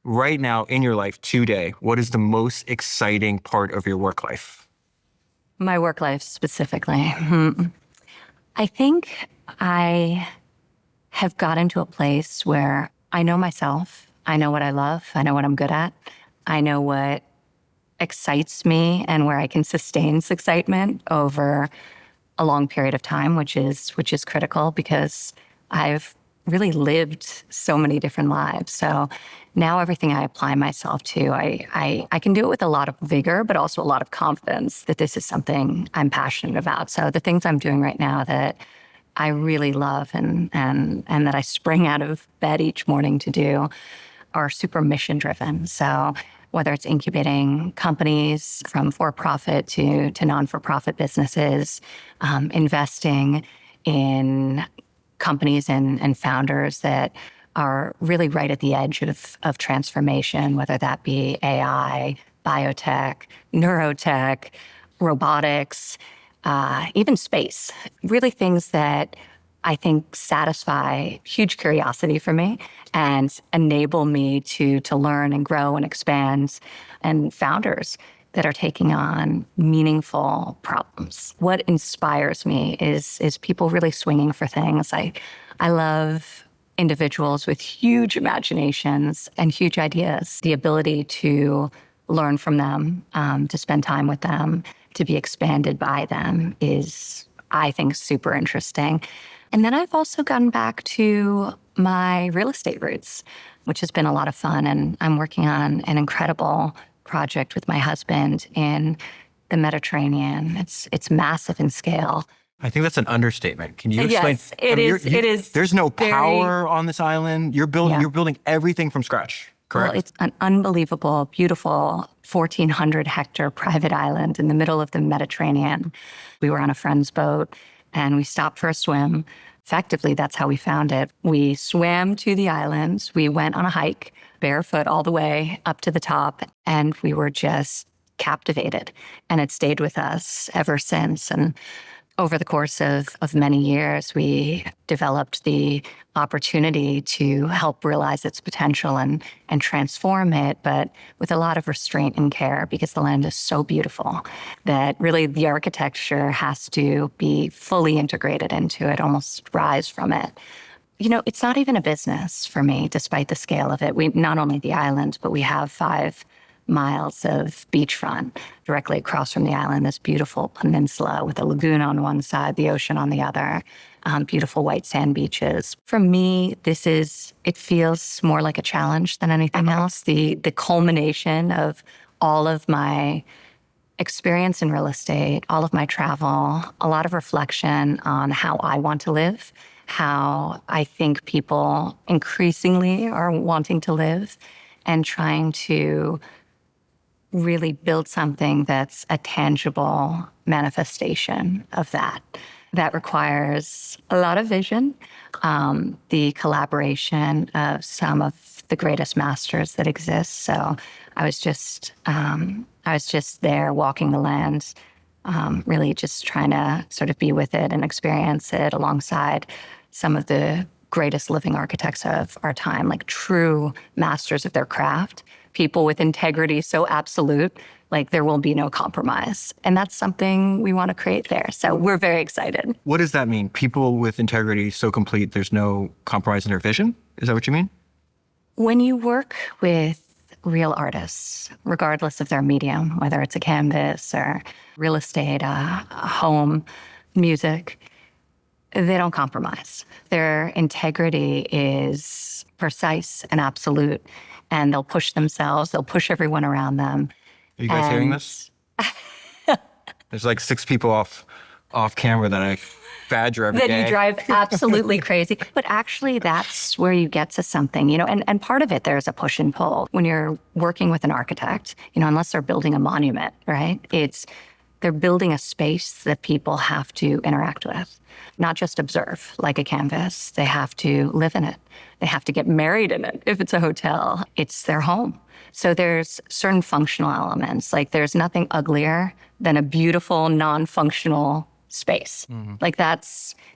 right now in your life today, what is the most exciting part of your work life? My work life specifically. I think I have gotten to a place where I know myself. I know what I love. I know what I'm good at. I know what excites me and where I can sustain this excitement over a long period of time, which is critical because I've really lived so many different lives. So now everything I apply myself to, I can do it with a lot of vigor, but also a lot of confidence that this is something I'm passionate about. So the things I'm doing right now that I really love and that I spring out of bed each morning to do are super mission driven. So whether it's incubating companies from for-profit to non-for-profit businesses, investing in companies and founders that are really right at the edge of transformation, whether that be AI, biotech, neurotech, robotics, even space, really things that I think satisfy huge curiosity for me and enable me to learn and grow and expand, and founders that are taking on meaningful problems. What inspires me is people really swinging for things. I love individuals with huge imaginations and huge ideas, the ability to learn from them, to spend time with them, to be expanded by them is, I think, super interesting. And then I've also gotten back to my real estate roots, which has been a lot of fun. And I'm working on an incredible project with my husband in the Mediterranean. It's massive in scale. I think that's an understatement. Can you explain? Yes, it is. It is. There's no power on this island. You're building everything from scratch, correct? Well, it's an unbelievable, beautiful 1,400 hectare private island in the middle of the Mediterranean. We were on a friend's boat and we stopped for a swim. Effectively, that's how we found it. We swam to the island. We went on a hike, barefoot all the way up to the top, and we were just captivated. And it stayed with us ever since. And over the course of many years, we developed the opportunity to help realize its potential and transform it, but with a lot of restraint and care, because the land is so beautiful that really the architecture has to be fully integrated into it, almost rise from it. You know, it's not even a business for me, despite the scale of it. We not only the island, but we have 5 miles of beachfront directly across from the island, this beautiful peninsula with a lagoon on one side, the ocean on the other, beautiful white sand beaches. For me, it feels more like a challenge than anything else. The culmination of all of my experience in real estate, all of my travel, a lot of reflection on how I want to live, how I think people increasingly are wanting to live, and trying to really build something that's a tangible manifestation of that. That requires a lot of vision, the collaboration of some of the greatest masters that exist. So I was just there walking the land, really just trying to sort of be with it and experience it alongside some of the greatest living architects of our time, like true masters of their craft, people with integrity so absolute, like there will be no compromise. And that's something we want to create there. So we're very excited. What does that mean? People with integrity so complete, there's no compromise in their vision? Is that what you mean? When you work with real artists, regardless of their medium, whether it's a canvas or real estate, a home, music, they don't compromise. Their integrity is precise and absolute, and they'll push themselves, they'll push everyone around them. Are you guys hearing this? There's like 6 people off camera that I badger every day. That you drive absolutely crazy. But actually, that's where you get to something, you know, and part of it, there's a push and pull. When you're working with an architect, you know, unless they're building a monument, right? They're building a space that people have to interact with, not just observe like a canvas. They have to live in it. They have to get married in it. If it's a hotel, it's their home. So there's certain functional elements. Like there's nothing uglier than a beautiful, non-functional space. Mm-hmm. Like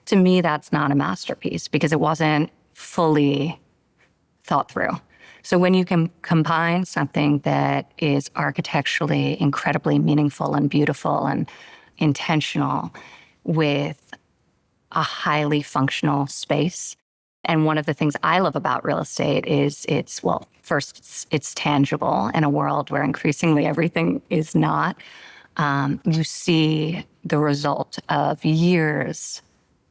to me, that's not a masterpiece because it wasn't fully thought through. So when you can combine something that is architecturally incredibly meaningful and beautiful and intentional with a highly functional space. And one of the things I love about real estate is it's tangible in a world where increasingly everything is not. You see the result of years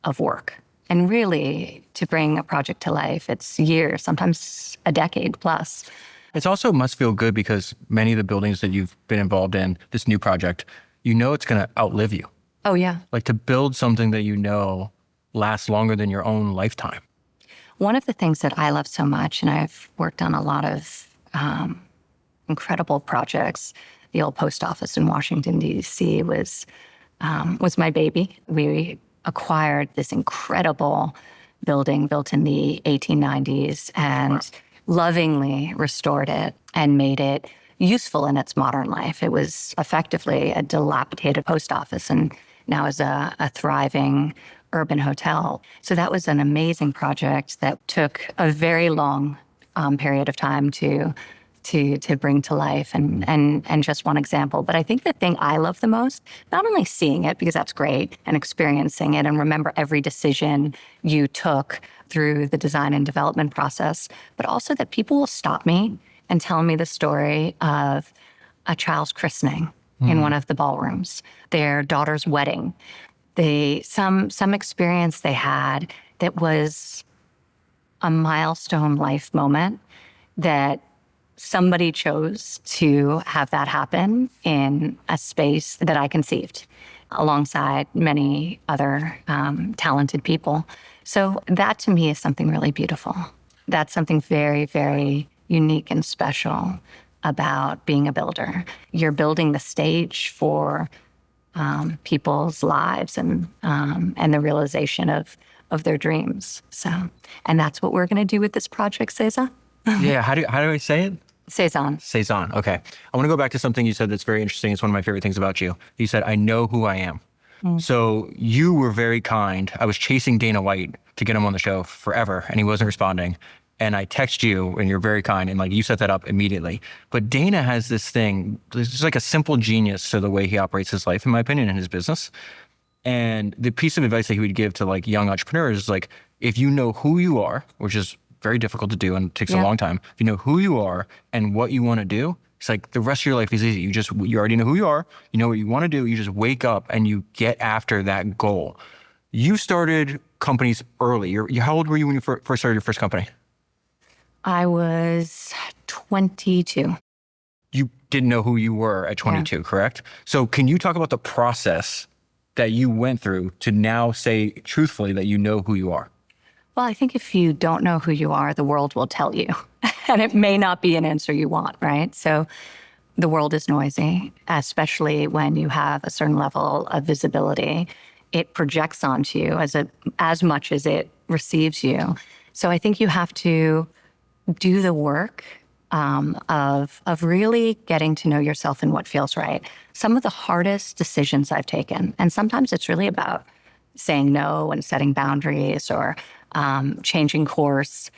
of work. And really, to bring a project to life, it's years, sometimes a decade plus. It's also must feel good because many of the buildings that you've been involved in, this new project, you know it's going to outlive you. Oh, yeah. Like to build something that you know lasts longer than your own lifetime. One of the things that I love so much, and I've worked on a lot of incredible projects. The old post office in Washington, D.C. was my baby. We acquired this incredible building built in the 1890s and lovingly restored it and made it useful in its modern life. It was effectively a dilapidated post office and now is a thriving urban hotel. So that was an amazing project that took a very long period of time to bring to life and just one example. But I think the thing I love the most, not only seeing it, because that's great, and experiencing it and remember every decision you took through the design and development process, but also that people will stop me and tell me the story of a child's christening in one of the ballrooms, their daughter's wedding, some experience they had that was a milestone life moment that somebody chose to have that happen in a space that I conceived alongside many other talented people. So that to me is something really beautiful. That's something very, very unique and special about being a builder. You're building the stage for people's lives and the realization of their dreams. So, and that's what we're going to do with this project, Sazan. Yeah, how do I say it? Sazan. Sazan. Okay. I want to go back to something you said that's very interesting. It's one of my favorite things about you. You said, I know who I am. So you were very kind. I was chasing Dana White to get him on the show forever, and he wasn't responding. And I text you, and you're very kind, and like you set that up immediately. But Dana has this thing, there's just like a simple genius to the way he operates his life, in my opinion, and his business. And the piece of advice that he would give to like young entrepreneurs is like, if you know who you are, which is very difficult to do and takes a long time. If you know who you are and what you want to do, it's like the rest of your life is easy. You already know who you are. You know what you want to do. You just wake up and you get after that goal. You started companies early. How old were you when you first started your first company? I was 22. You didn't know who you were at 22, correct? So can you talk about the process that you went through to now say truthfully that you know who you are? Well, I think if you don't know who you are, the world will tell you. And it may not be an answer you want, right? So the world is noisy, especially when you have a certain level of visibility. It projects onto you as much as it receives you. So I think you have to do the work of really getting to know yourself and what feels right. Some of the hardest decisions I've taken, and sometimes it's really about saying no and setting boundaries or changing course.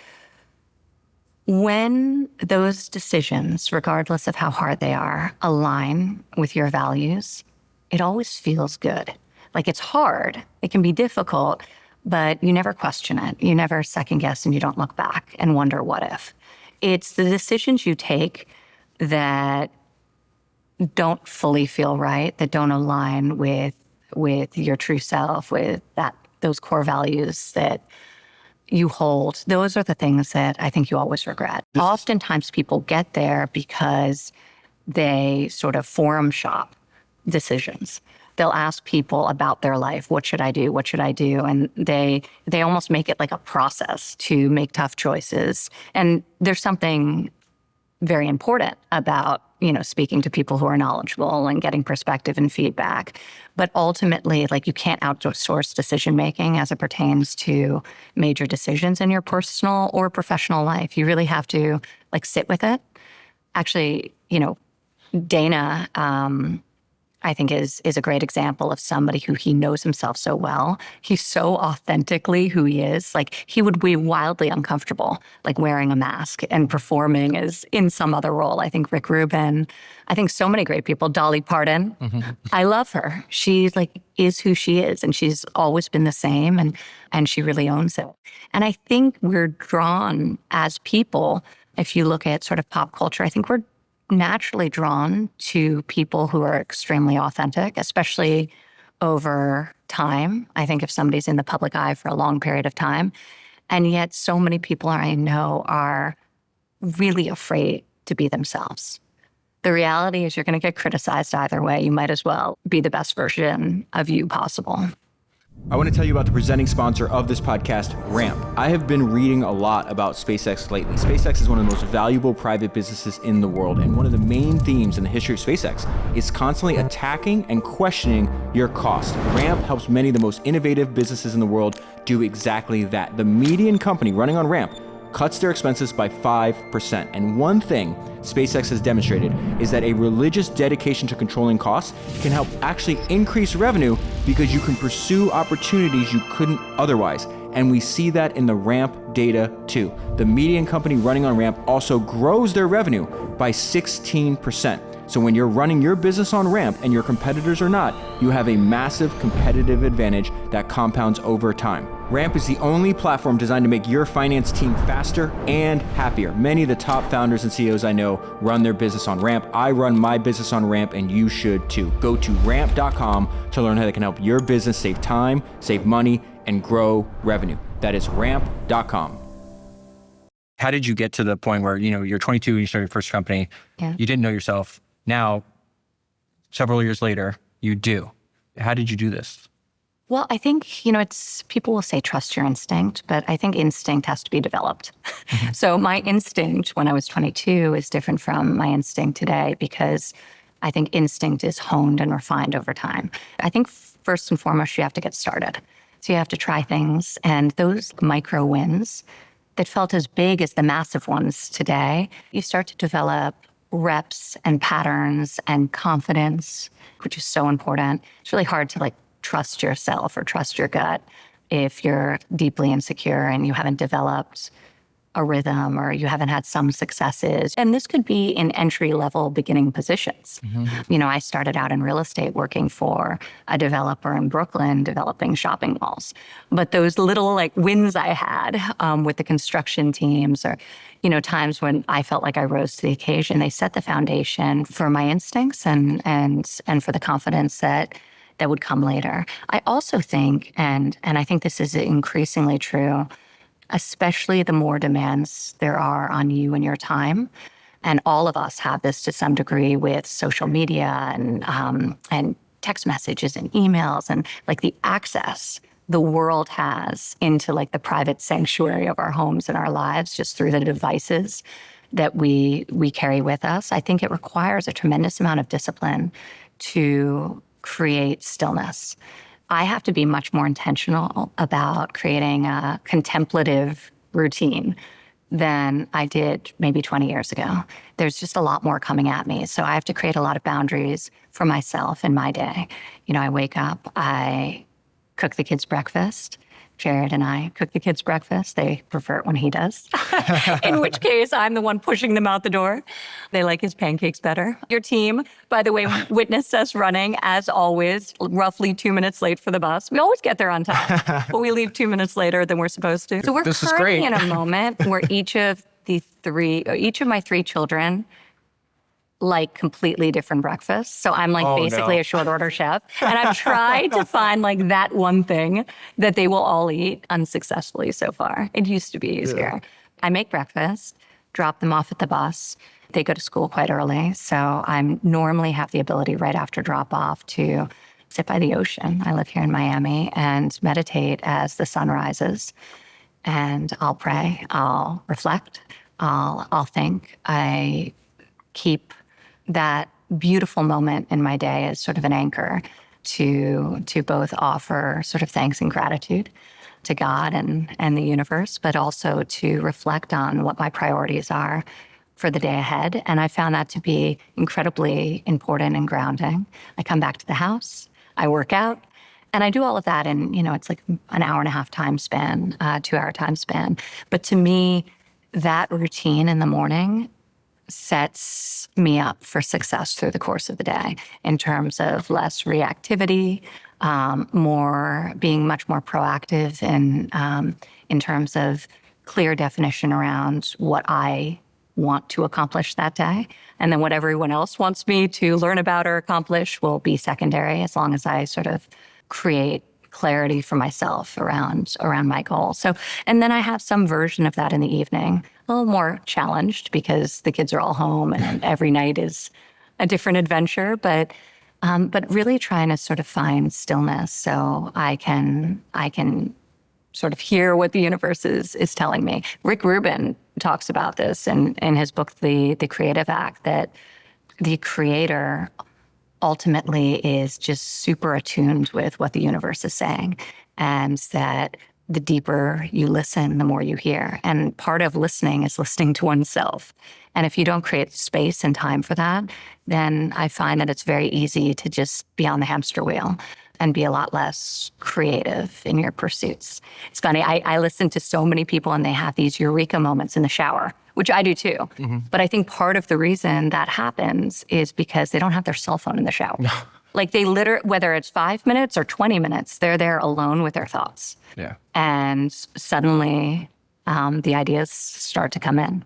When those decisions, regardless of how hard they are, align with your values, it always feels good. Like it's hard, it can be difficult, but you never question it. You never second guess and you don't look back and wonder what if. It's the decisions you take that don't fully feel right, that don't align with your true self, with those core values that you hold. Those are the things that I think you always regret. Oftentimes people get there because they sort of forum shop decisions. They'll ask people about their life. What should I do? What should I do? And they almost make it like a process to make tough choices. And there's something very important about, speaking to people who are knowledgeable and getting perspective and feedback. But ultimately, like you can't outsource decision-making as it pertains to major decisions in your personal or professional life. You really have to sit with it. Actually, Dana I think is a great example of somebody who he knows himself so well. He's so authentically who he is. Like he would be wildly uncomfortable, like wearing a mask and performing as in some other role. I think Rick Rubin, I think so many great people, Dolly Parton. I love her. She like is who she is, and she's always been the same, and she really owns it. And I think we're drawn as people, if you look at sort of pop culture, I think we're naturally drawn to people who are extremely authentic, especially over time. I think if somebody's in the public eye for a long period of time, and yet so many people I know are really afraid to be themselves. The reality is you're going to get criticized either way. You might as well be the best version of you possible. I want to tell you about the presenting sponsor of this podcast, Ramp. I have been reading a lot about SpaceX lately. SpaceX is one of the most valuable private businesses in the world, and one of the main themes in the history of SpaceX is constantly attacking and questioning your cost. Ramp helps many of the most innovative businesses in the world do exactly that. The median company running on Ramp cuts their expenses by 5%. And one thing SpaceX has demonstrated is that a religious dedication to controlling costs can help actually increase revenue because you can pursue opportunities you couldn't otherwise. And we see that in the Ramp data too. The median company running on Ramp also grows their revenue by 16%. So when you're running your business on Ramp and your competitors are not, you have a massive competitive advantage that compounds over time. Ramp is the only platform designed to make your finance team faster and happier. Many of the top founders and CEOs I know run their business on Ramp. I run my business on Ramp, and you should too. Go to ramp.com to learn how they can help your business save time, save money, and grow revenue. That is ramp.com. How did you get to the point where, you're 22 and you started your first company? Yeah. You didn't know yourself. Now, several years later, you do. How did you do this? Well, I think, it's people will say trust your instinct, but I think instinct has to be developed. So my instinct when I was 22 is different from my instinct today because I think instinct is honed and refined over time. I think first and foremost, you have to get started. So you have to try things, and those micro wins that felt as big as the massive ones today, you start to develop reps and patterns and confidence, which is so important. It's really hard to trust yourself or trust your gut if you're deeply insecure and you haven't developed a rhythm or you haven't had some successes. And this could be in entry-level beginning positions. I started out in real estate working for a developer in Brooklyn developing shopping malls. But those little wins I had with the construction teams or times when I felt like I rose to the occasion, they set the foundation for my instincts and for the confidence that would come later. I also think, and I think this is increasingly true, especially the more demands there are on you and your time, and all of us have this to some degree with social media and text messages and emails and the access the world has into the private sanctuary of our homes and our lives just through the devices that we carry with us. I think it requires a tremendous amount of discipline to create stillness. I have to be much more intentional about creating a contemplative routine than I did maybe 20 years ago. There's just a lot more coming at me. So I have to create a lot of boundaries for myself in my day. I wake up, I cook the kids' breakfast. Jared and I cook the kids' breakfast. They prefer it when he does, in which case I'm the one pushing them out the door. They like his pancakes better. Your team, by the way, witnessed us running, as always, roughly 2 minutes late for the bus. We always get there on time, but we leave 2 minutes later than we're supposed to. So we're currently in a moment where each of my three children completely different breakfasts. So I'm basically a short order chef. And I've tried to find that one thing that they will all eat unsuccessfully so far. It used to be easier. Yeah. I make breakfast, drop them off at the bus. They go to school quite early. So I normally have the ability right after drop off to sit by the ocean. I live here in Miami and meditate as the sun rises. And I'll pray, I'll reflect, I'll think. I keep that beautiful moment in my day as sort of an anchor to both offer sort of thanks and gratitude to God and the universe, but also to reflect on what my priorities are for the day ahead. And I found that to be incredibly important and grounding. I come back to the house, I work out, and I do all of that in, it's like an hour and a half time span, 2-hour time span. But to me, that routine in the morning sets me up for success through the course of the day in terms of less reactivity, being much more proactive in terms of clear definition around what I want to accomplish that day. And then what everyone else wants me to learn about or accomplish will be secondary, as long as I sort of create clarity for myself around my goal. So, and then I have some version of that in the evening, a little more challenged because the kids are all home and every night is a different adventure, but really trying to sort of find stillness so I can sort of hear what the universe is telling me. Rick Rubin talks about this in his book, The Creative Act, that the creator ultimately is just super attuned with what the universe is saying, and that the deeper you listen, the more you hear. And part of listening is listening to oneself. And if you don't create space and time for that, then I find that it's very easy to just be on the hamster wheel and be a lot less creative in your pursuits. It's funny, I listen to so many people and they have these eureka moments in the shower, which I do too. Mm-hmm. But I think part of the reason that happens is because they don't have their cell phone in the shower. Like they whether it's 5 minutes or 20 minutes, they're there alone with their thoughts. Yeah. And suddenly the ideas start to come in.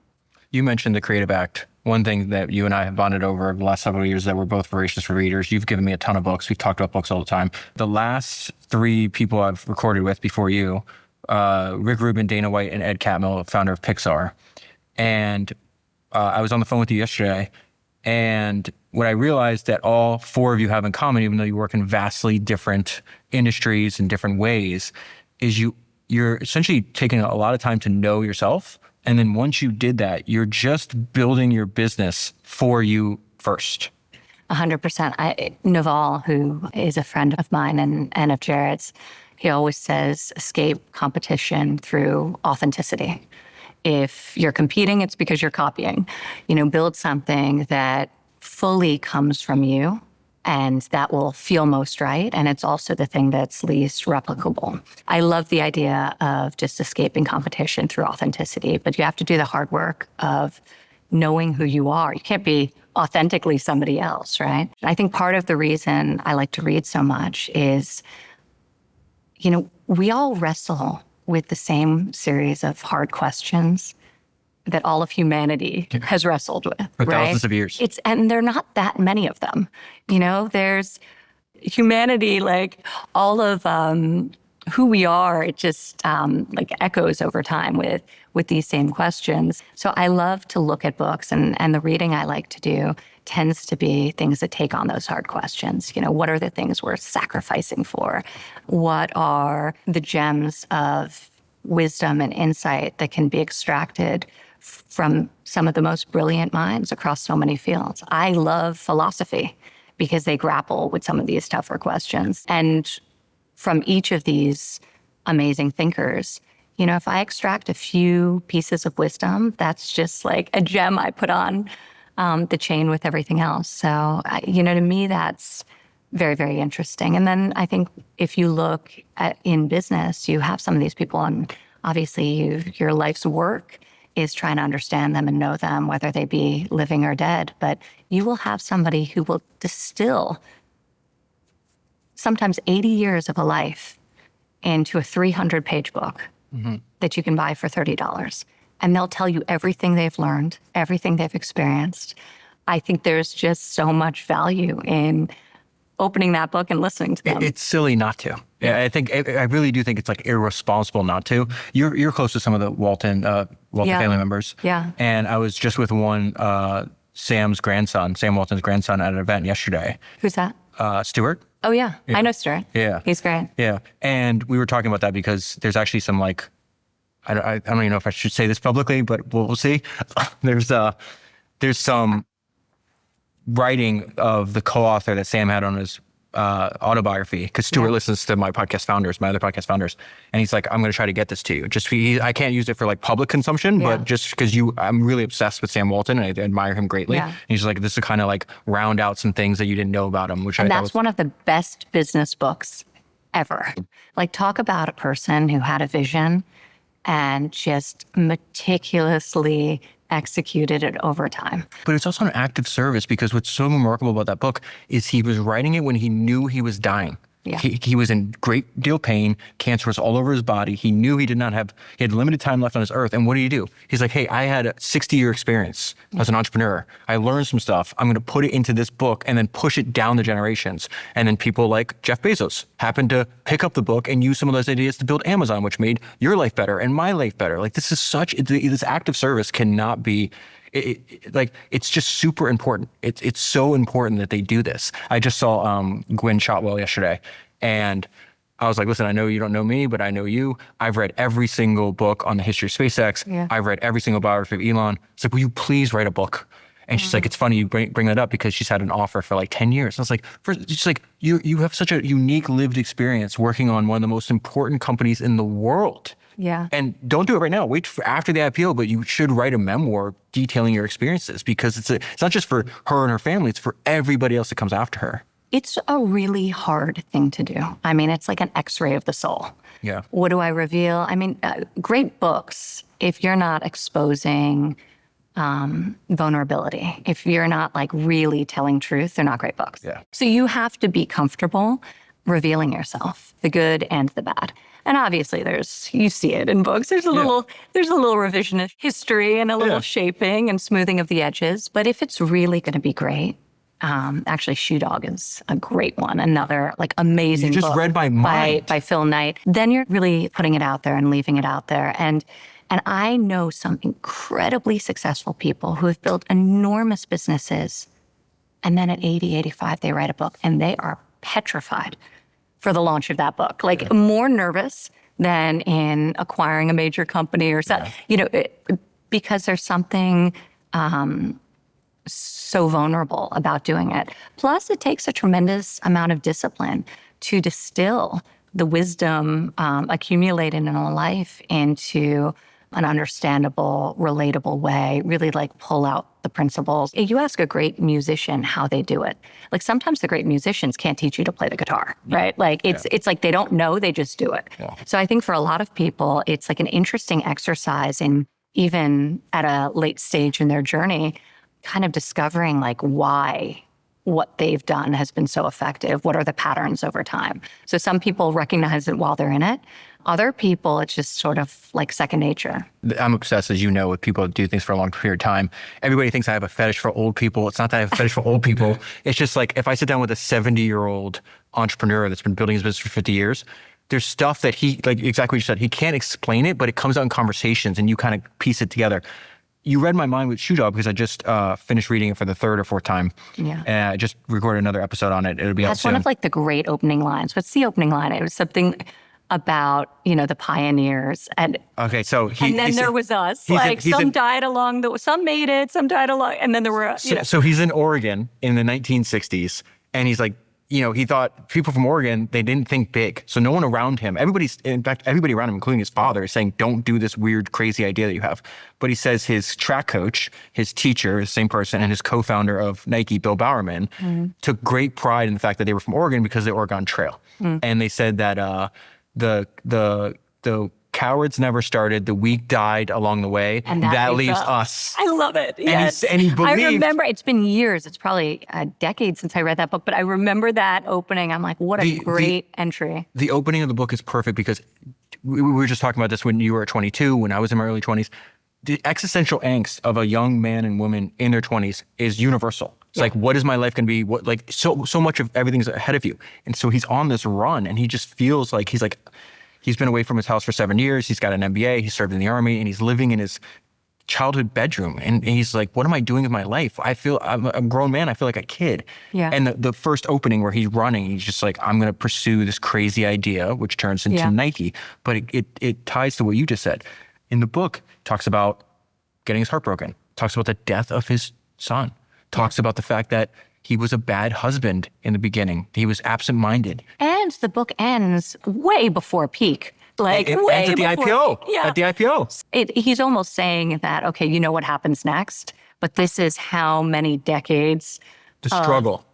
You mentioned the Creative Act. One thing that you and I have bonded over the last several years is that we're both voracious readers. You've given me a ton of books. We've talked about books all the time. The last 3 people I've recorded with before you, Rick Rubin, Dana White, and Ed Catmull, founder of Pixar. And I was on the phone with you yesterday, and what I realized that all 4 of you have in common, even though you work in vastly different industries in different ways, is you're essentially taking a lot of time to know yourself. And then once you did that, you're just building your business for you first. 100%. Naval, who is a friend of mine and of Jared's, he always says, escape competition through authenticity. If you're competing, it's because you're copying. Build something that fully comes from you and that will feel most right. And it's also the thing that's least replicable. I love the idea of just escaping competition through authenticity, but you have to do the hard work of knowing who you are. You can't be authentically somebody else, right? I think part of the reason I like to read so much is, we all wrestle with the same series of hard questions that all of humanity has wrestled with, for right? thousands of years. And there are not that many of them. There's humanity, like all of who we are, it just like echoes over time with these same questions. So I love to look at books, and the reading I like to do tends to be things that take on those hard questions. What are the things worth sacrificing for? What are the gems of wisdom and insight that can be extracted from some of the most brilliant minds across so many fields? I love philosophy because they grapple with some of these tougher questions. And from each of these amazing thinkers, if I extract a few pieces of wisdom, that's just like a gem I put on the chain with everything else. So, to me, that's very, very interesting. And then I think if you look in business, you have some of these people, and obviously your life's work is trying to understand them and know them, whether they be living or dead. But you will have somebody who will distill sometimes 80 years of a life into a 300-page book that you can buy for $30. And they'll tell you everything they've learned, everything they've experienced. I think there's just so much value in opening that book and listening to them. It's silly not to. Yeah, I really do think it's like irresponsible not to. You're close to some of the Walton family members. Yeah. And I was just with one, Sam Walton's grandson, at an event yesterday. Who's that? Stuart. Oh, yeah. I know Stuart. Yeah. He's great. Yeah. And we were talking about that because there's actually some I don't even know if I should say this publicly, but we'll see. There's some writing of the co-author that Sam had on his autobiography, because Stuart listens to my other podcast founders, and he's like, I'm going to try to get this to you. I can't use it for like public consumption, but just because I'm really obsessed with Sam Walton and I admire him greatly. And he's like, this is kind of like round out some things that you didn't know about him, and that's one of the best business books ever. Like, talk about a person who had a vision and just meticulously executed it over time. But it's also an act of service, because what's so remarkable about that book is he was writing it when he knew he was dying. Yeah. He was in great deal pain. Cancer was all over his body. He knew he had limited time left on this earth. And what do? He's like, hey, I had a 60-year experience as an entrepreneur. I learned some stuff. I'm going to put it into this book and then push it down the generations. And then people like Jeff Bezos happened to pick up the book and use some of those ideas to build Amazon, which made your life better and my life better. Like, this act of service cannot be, it's just super important. It's so important that they do this. I just saw Gwynne Shotwell yesterday, and I was like, listen, I know you don't know me, but I know you. I've read every single book on the history of SpaceX. Yeah. I've read every single biography of Elon. It's like, will you please write a book? And she's like, it's funny you bring that up, because she's had an offer for like 10 years. And I was like, she's like, you have such a unique lived experience working on one of the most important companies in the world. Yeah. And don't do it right now. Wait for after the IPO, but you should write a memoir detailing your experiences, because it's not just for her and her family, it's for everybody else that comes after her. It's a really hard thing to do. I mean, it's like an X-ray of the soul. Yeah. What do I reveal? I mean, great books, if you're not exposing vulnerability, if you're not like really telling truth, they're not great books. Yeah. So you have to be comfortable revealing yourself, the good and the bad. And obviously you see it in books. There's a little revisionist history and a little shaping and smoothing of the edges. But if it's really going to be great, actually Shoe Dog is a great one. Another like amazing book. You just read my mind. By Phil Knight. Then you're really putting it out there and leaving it out there. And I know some incredibly successful people who have built enormous businesses. And then at 80, 85, they write a book and they are petrified for the launch of that book, like more nervous than in acquiring a major company or something, because there's something so vulnerable about doing it. Plus, it takes a tremendous amount of discipline to distill the wisdom accumulated in a life into an understandable, relatable way, really like pull out the principles. You ask a great musician how they do it. Like sometimes the great musicians can't teach you to play the guitar, right? Like it's like they don't know, they just do it. Yeah. So I think for a lot of people, it's like an interesting exercise in even at a late stage in their journey, kind of discovering like why what they've done has been so effective. What are the patterns over time? So some people recognize it while they're in it. Other people, it's just sort of like second nature. I'm obsessed, as you know, with people that do things for a long period of time. Everybody thinks I have a fetish for old people. It's not that I have a fetish for old people. It's just like if I sit down with a 70-year-old entrepreneur that's been building his business for 50 years, there's stuff that he, like exactly what you said, he can't explain it, but it comes out in conversations and you kind of piece it together. You read my mind with Shoe Dog because I just finished reading it for the third or fourth time. Yeah. And I just recorded another episode on it. It'll be out soon. That's one of like the great opening lines. What's the opening line? It was something about, the pioneers. And okay, so there was us. Some died along some made it, some died along, and then there were, So he's in Oregon in the 1960s, and he's like, he thought people from Oregon, they didn't think big. So no one around him, everybody around him, including his father, is saying, don't do this weird, crazy idea that you have. But he says his track coach, his teacher, the same person, and his co-founder of Nike, Bill Bowerman, took great pride in the fact that they were from Oregon because of the Oregon Trail. And they said that the cowards never started, the weak died along the way, and that leaves us. I love it. Yes. And he believed. I remember, it's been years, it's probably a decade since I read that book, but I remember that opening. I'm like, what a great entry. The opening of the book is perfect because we were just talking about this when you were at 22, when I was in my early 20s. The existential angst of a young man and woman in their 20s is universal. It's like, what is my life going to be? What, like, so much of everything's ahead of you. And so he's on this run and he just feels like he's been away from his house for 7 years. He's got an MBA. He served in the Army, and he's living in his childhood bedroom. And he's like, what am I doing with my life? I'm a grown man. I feel like a kid. Yeah. And the first opening where he's running, he's just like, I'm going to pursue this crazy idea, which turns into Nike. But it ties to what you just said. In the book, talks about getting his heart broken, talks about the death of his son, talks about the fact that he was a bad husband in the beginning. He was absent-minded. And the book ends way before peak. Like It way ends at the before IPO. peak. Yeah. At the IPO. He's almost saying that, okay, you know what happens next, but this is how many decades The struggle.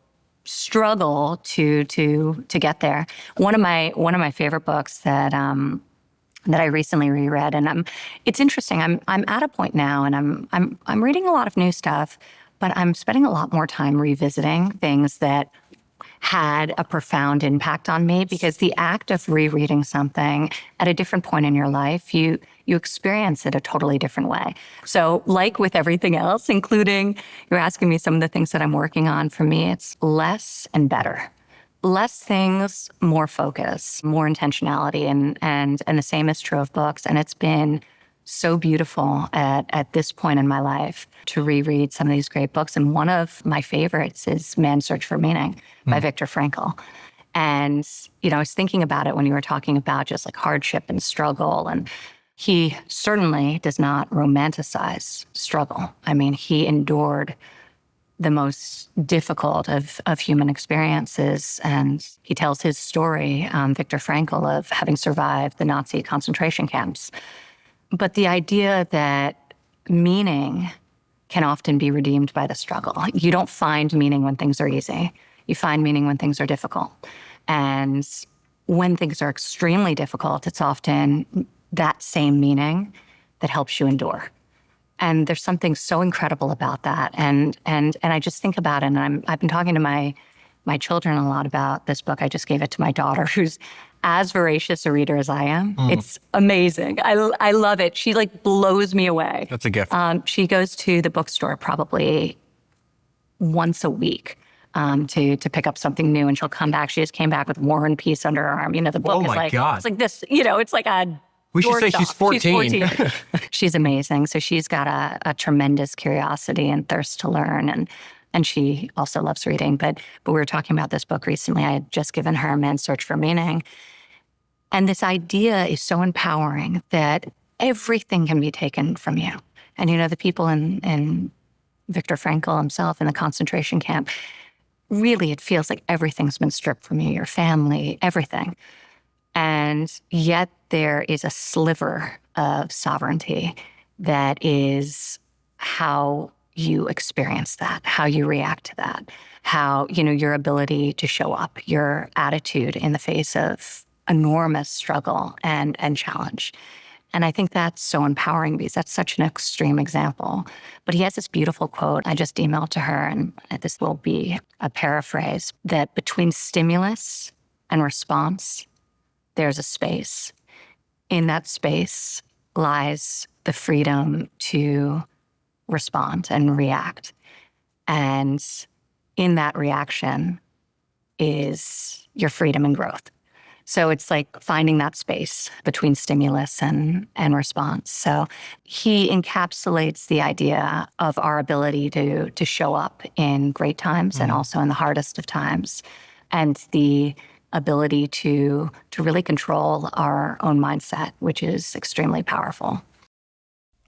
to get there. One of my favorite books that I recently reread, and it's interesting. I'm at a point now, and I'm reading a lot of new stuff, but I'm spending a lot more time revisiting things that had a profound impact on me, because the act of rereading something at a different point in your life, you experience it a totally different way. So like with everything else, including you're asking me some of the things that I'm working on, for me, it's less and better. Less things, more focus, more intentionality, and the same is true of books. And it's been so beautiful at this point in my life to reread some of these great books. And one of my favorites is Man's Search for Meaning by Viktor Frankl. And, I was thinking about it when you were talking about just like hardship and struggle. And he certainly does not romanticize struggle. I mean, he endured the most difficult of human experiences. And he tells his story, Viktor Frankl, of having survived the Nazi concentration camps. But the idea that meaning can often be redeemed by the struggle. You don't find meaning when things are easy. You find meaning when things are difficult. And when things are extremely difficult, it's often that same meaning that helps you endure. And there's something so incredible about that. And I just think about it, and I've been talking to my children a lot about this book. I just gave it to my daughter, who's as voracious a reader as I am. It's amazing. I love it. She like blows me away. That's a gift. She goes to the bookstore probably once a week to pick up something new, and she'll come back. She just came back with War and Peace under her arm. The book is like, God. It's like this, it's like a We should say she's 14. She's 14. She's amazing. So she's got a tremendous curiosity and thirst to learn. And she also loves reading. But we were talking about this book recently. I had just given her Man's Search for Meaning. And this idea is so empowering that everything can be taken from you. And, the people in Viktor Frankl himself in the concentration camp, really, it feels like everything's been stripped from you, your family, everything. And yet there is a sliver of sovereignty that is how you experience that, how you react to that, how, your ability to show up, your attitude in the face of enormous struggle and challenge. And I think that's so empowering, because that's such an extreme example. But he has this beautiful quote I just emailed to her, and this will be a paraphrase, that between stimulus and response, there's a space. In that space lies the freedom to respond and react. And in that reaction is your freedom and growth. So it's like finding that space between stimulus and response. So he encapsulates the idea of our ability to show up in great times and also in the hardest of times, and the ability to really control our own mindset, which is extremely powerful.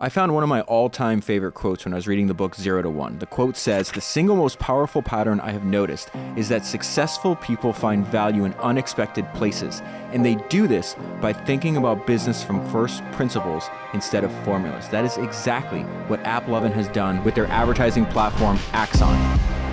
I found one of my all-time favorite quotes when I was reading the book 0 to 1. The quote says, "The single most powerful pattern I have noticed is that successful people find value in unexpected places, and they do this by thinking about business from first principles instead of formulas." That is exactly what AppLovin has done with their advertising platform, Axon.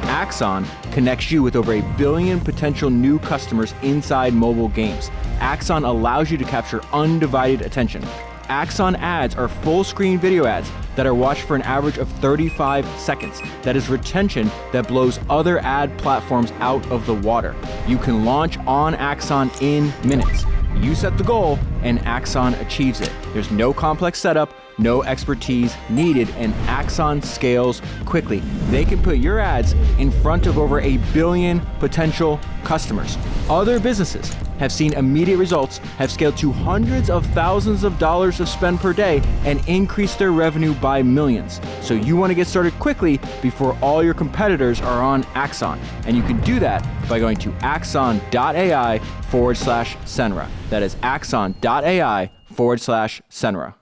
Axon connects you with over 1 billion potential new customers inside mobile games. Axon allows you to capture undivided attention. Axon ads are full-screen video ads that are watched for an average of 35 seconds. That is retention that blows other ad platforms out of the water. You can launch on Axon in minutes. You set the goal, and Axon achieves it. There's no complex setup, no expertise needed, and Axon scales quickly. They can put your ads in front of over 1 billion potential customers. Other businesses have seen immediate results, have scaled to hundreds of thousands of dollars of spend per day, and increased their revenue by millions. So you want to get started quickly before all your competitors are on Axon. And you can do that by going to axon.ai/Senra. That is axon.ai/Senra.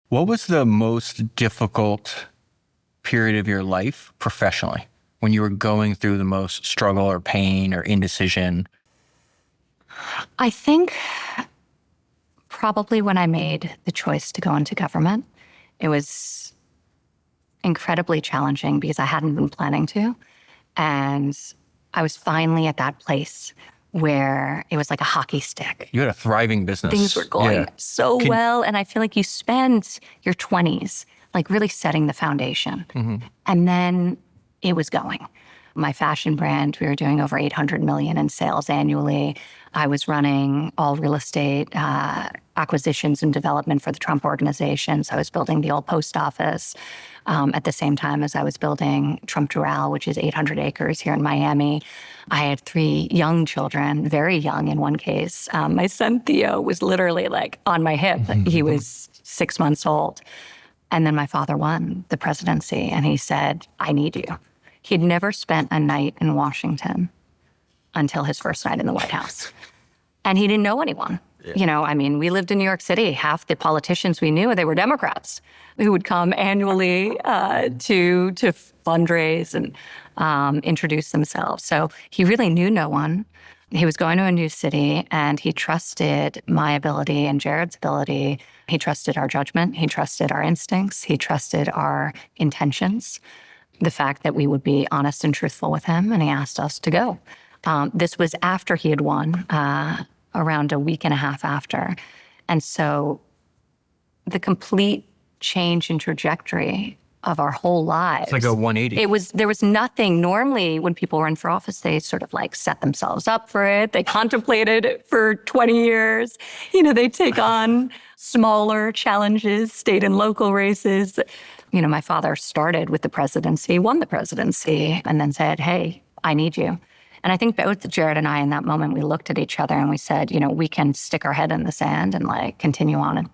What was the most difficult period of your life professionally? when you were going through the most struggle or pain or indecision? I think probably when I made the choice to go into government, it was incredibly challenging because I hadn't been planning to. And I was finally at that place where it was like a hockey stick. You had a thriving business. Things were going so well. And I feel like you spend your 20s like really setting the foundation. And then it was going. My fashion brand, we were doing over 800 million in sales annually. I was running all real estate acquisitions and development for the Trump organization. So I was building the old post office at the same time as I was building Trump Doral, which is 800 acres here in Miami. I had 3 young children, very young in one case. My son Theo was literally like on my hip. He was 6 months old. And then my father won the presidency and he said, I need you. He'd never spent a night in Washington until his first night in the White House. And he didn't know anyone. You know, I mean, we lived in New York City. Half the politicians we knew, they were Democrats who would come annually to fundraise and introduce themselves. So he really knew no one. He was going to a new city and he trusted my ability and Jared's ability. He trusted our judgment. He trusted our instincts. He trusted our intentions. The fact that we would be honest and truthful with him, and he asked us to go. This was after he had won, around a week and a half after. And so the complete change in trajectory of our whole lives. It's like a 180. There was nothing. Normally, when people run for office, they sort of like set themselves up for it. They contemplated it for 20 years. You know, they take on smaller challenges, state and local races. You know, my father started with the presidency, won the presidency, and then said, hey, I need you. And I think both Jared and I in that moment, we looked at each other and we said, you know, we can stick our head in the sand and like continue on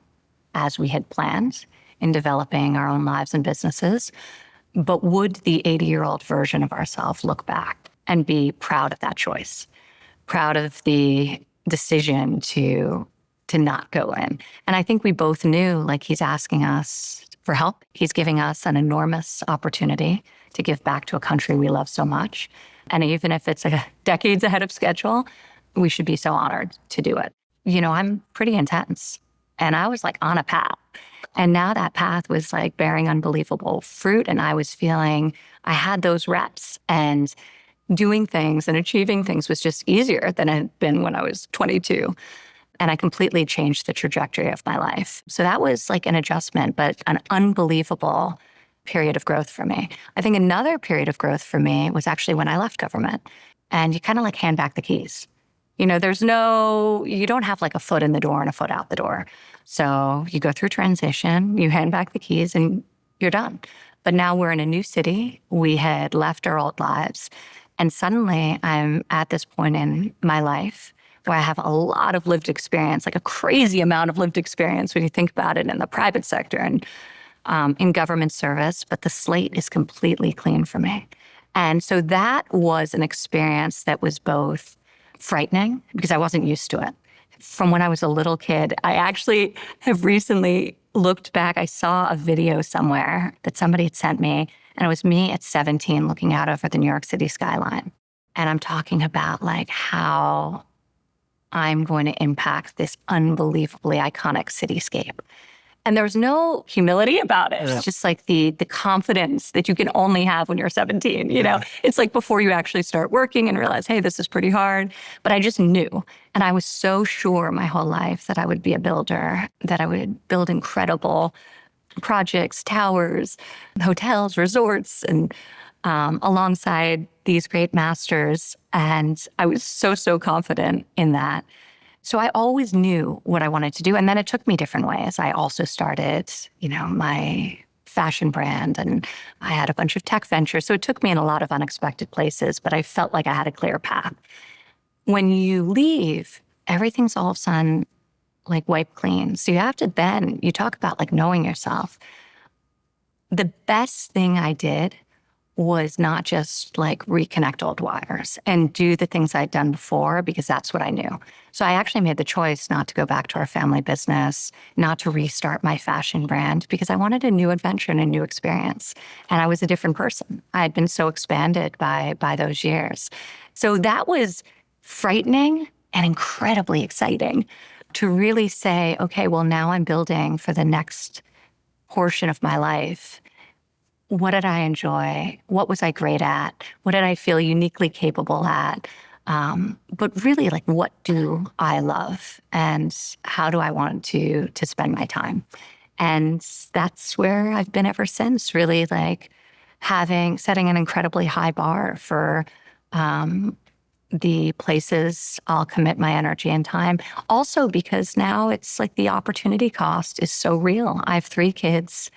as we had planned in developing our own lives and businesses. But would the 80-year-old version of ourselves look back and be proud of that choice, proud of the decision to not go in? And I think we both knew, like, he's asking us for help. He's giving us an enormous opportunity to give back to a country we love so much. And even if it's decades ahead of schedule, we should be so honored to do it. You know, I'm pretty intense and I was like on a path. And now that path was like bearing unbelievable fruit. And I was feeling I had those reps and doing things and achieving things was just easier than it had been when I was 22. And I completely changed the trajectory of my life. So that was like an adjustment, but an unbelievable period of growth for me. I think another period of growth for me was actually when I left government. And you kind of like hand back the keys. You know, you don't have like a foot in the door and a foot out the door. So you go through transition, you hand back the keys and you're done. But now we're in a new city. We had left our old lives. And suddenly I'm at this point in my life where I have a lot of lived experience, like a crazy amount of lived experience when you think about it in the private sector and in government service, but the slate is completely clean for me. And so that was an experience that was both frightening because I wasn't used to it. From when I was a little kid, I actually have recently looked back. I saw a video somewhere that somebody had sent me, and it was me at 17 looking out over the New York City skyline. And I'm talking about like how I'm going to impact this unbelievably iconic cityscape. And there was no humility about it. It's just like the confidence that you can only have when you're 17, you know? It's like before you actually start working and realize, hey, this is pretty hard. But I just knew. And I was so sure my whole life that I would be a builder, that I would build incredible projects, towers, hotels, resorts, and alongside these great masters. And I was so confident in that. So I always knew what I wanted to do. And then it took me different ways. I also started, you know, my fashion brand and I had a bunch of tech ventures. So it took me in a lot of unexpected places, but I felt like I had a clear path. When you leave, everything's all of a sudden like wiped clean. So you have to you talk about like knowing yourself. The best thing I did was not just like reconnect old wires and do the things I'd done before because that's what I knew. So I actually made the choice not to go back to our family business, not to restart my fashion brand because I wanted a new adventure and a new experience. And I was a different person. I had been so expanded by those years. So that was frightening and incredibly exciting to really say, okay, well, now I'm building for the next portion of my life. What did I enjoy? What was I great at? What did I feel uniquely capable at? But really, like, what do I love? And how do I want to spend my time? And that's where I've been ever since, really, like setting an incredibly high bar for the places I'll commit my energy and time. Also, because now it's like the opportunity cost is so real. I have 3 kids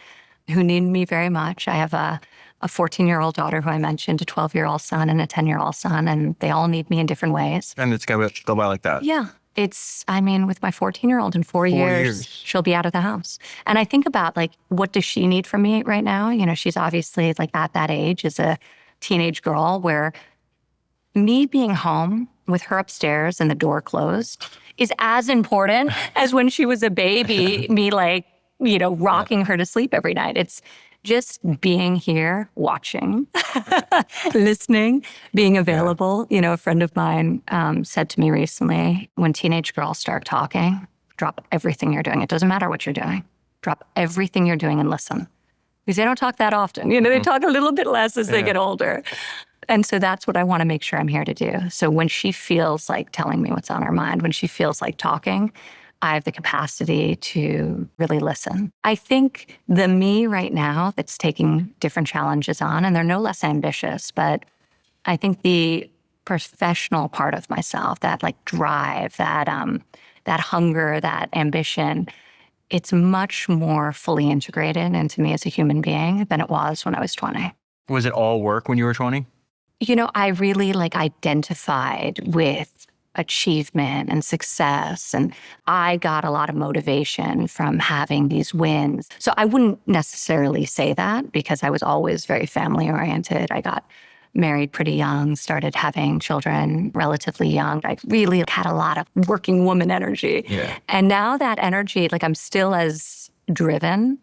who need me very much. I have a 14-year-old daughter who I mentioned, a 12-year-old son, and a 10-year-old son, and they all need me in different ways. And it's going to go by like that. Yeah. With my 14-year-old in 4 years, she'll be out of the house. And I think about, like, what does she need from me right now? You know, she's obviously, like, at that age as a teenage girl where me being home with her upstairs and the door closed is as important as when she was a baby, me, like, you know, rocking her to sleep every night. It's just being here, watching, listening, being available. You know, a friend of mine said to me recently, when teenage girls start talking, drop everything you're doing. It doesn't matter what you're doing. Drop everything you're doing and listen. Because they don't talk that often. You know, they talk a little bit less as they get older. And so that's what I want to make sure I'm here to do. So when she feels like telling me what's on her mind, when she feels like talking, I have the capacity to really listen. I think the me right now that's taking different challenges on, and they're no less ambitious, but I think the professional part of myself, that like drive, that hunger, that ambition, it's much more fully integrated into me as a human being than it was when I was 20. Was it all work when you were 20? You know, I really like identified with achievement and success. And I got a lot of motivation from having these wins. So I wouldn't necessarily say that because I was always very family oriented. I got married pretty young, started having children relatively young. I really had a lot of working woman energy. Yeah. And now that energy, like I'm still as driven,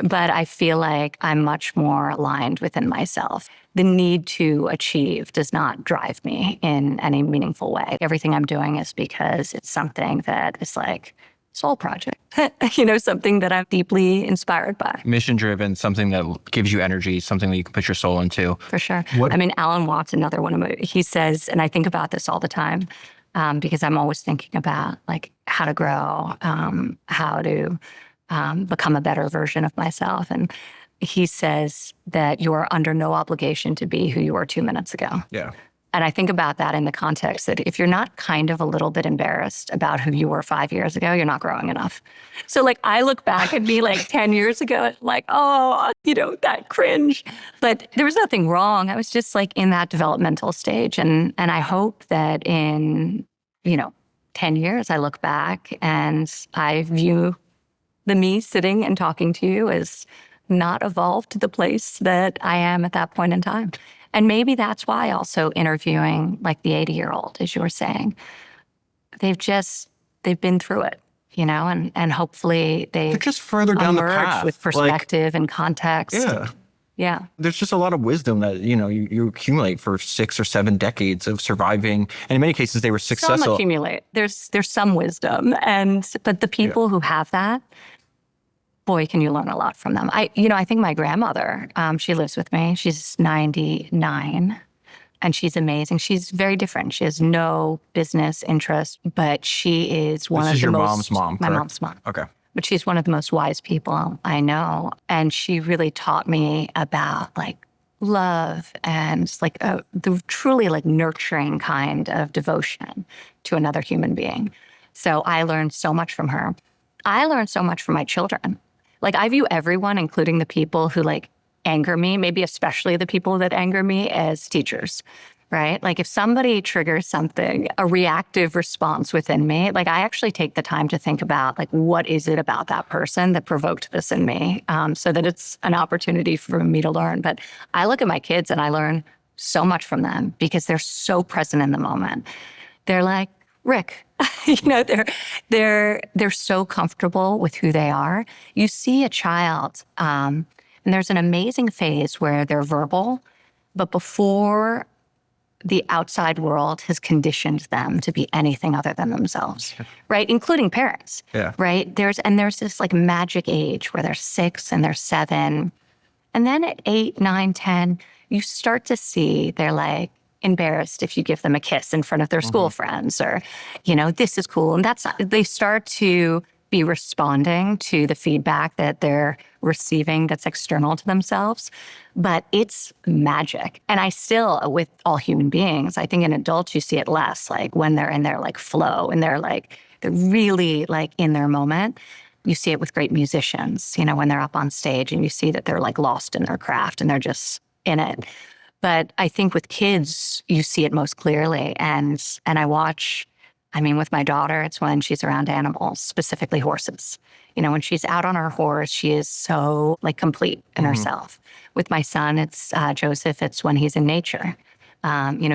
but I feel like I'm much more aligned within myself. The need to achieve does not drive me in any meaningful way. Everything I'm doing is because it's something that is like soul project, you know, something that I'm deeply inspired by. Mission driven, something that gives you energy, something that you can put your soul into. For sure. I mean, Alan Watts, another one of my, he says, and I think about this all the time because I'm always thinking about like how to grow, how to become a better version of myself. And he says that you are under no obligation to be who you were 2 minutes ago. Yeah. And I think about that in the context that if you're not kind of a little bit embarrassed about who you were 5 years ago, you're not growing enough. So like I look back at me like 10 years ago, and like, oh, you know, that cringe. But there was nothing wrong. I was just like in that developmental stage. And I hope that in, 10 years, I look back and I view the me sitting and talking to you as not evolved to the place that I am at that point in time. And maybe that's why also interviewing like the 80-year-old, as you were saying, they've been through it, and hopefully They're just further down the path with perspective and context. Yeah. Yeah. There's just a lot of wisdom that, you accumulate for 6 or 7 decades of surviving. And in many cases, they were successful. Some accumulate. There's some wisdom. But the people who have that, boy, can you learn a lot from them. I think my grandmother, she lives with me. She's 99 and she's amazing. She's very different. She has no business interest, but she is one of the most— This is your mom's mom, My correct? mom's mom. Okay. But she's one of the most wise people I know. And she really taught me about like love and like the truly like nurturing kind of devotion to another human being. So I learned so much from her. I learned so much from my children. Like I view everyone, including the people who like anger me, maybe especially the people that anger me, as teachers. right? Like if somebody triggers something, a reactive response within me, like I actually take the time to think about like, what is it about that person that provoked this in me? So that it's an opportunity for me to learn. But I look at my kids and I learn so much from them because they're so present in the moment. They're like, Rick, they're so comfortable with who they are. You see a child, and there's an amazing phase where they're verbal, but before the outside world has conditioned them to be anything other than themselves, right? Including parents, right? There's this like magic age where they're 6 and they're 7. And then at 8, 9, 10, you start to see they're like embarrassed if you give them a kiss in front of their school friends or, this is cool. And they start to be responding to the feedback that they're receiving that's external to themselves. But it's magic. And I still, with all human beings, I think in adults, you see it less, like when they're in their like flow and they're really like in their moment. You see it with great musicians, when they're up on stage and you see that they're like lost in their craft and they're just in it. But I think with kids, you see it most clearly. And I watch, with my daughter, it's when she's around animals, specifically horses. When she's out on her horse, she is so like complete in herself. With my son, it's Joseph, it's when he's in nature.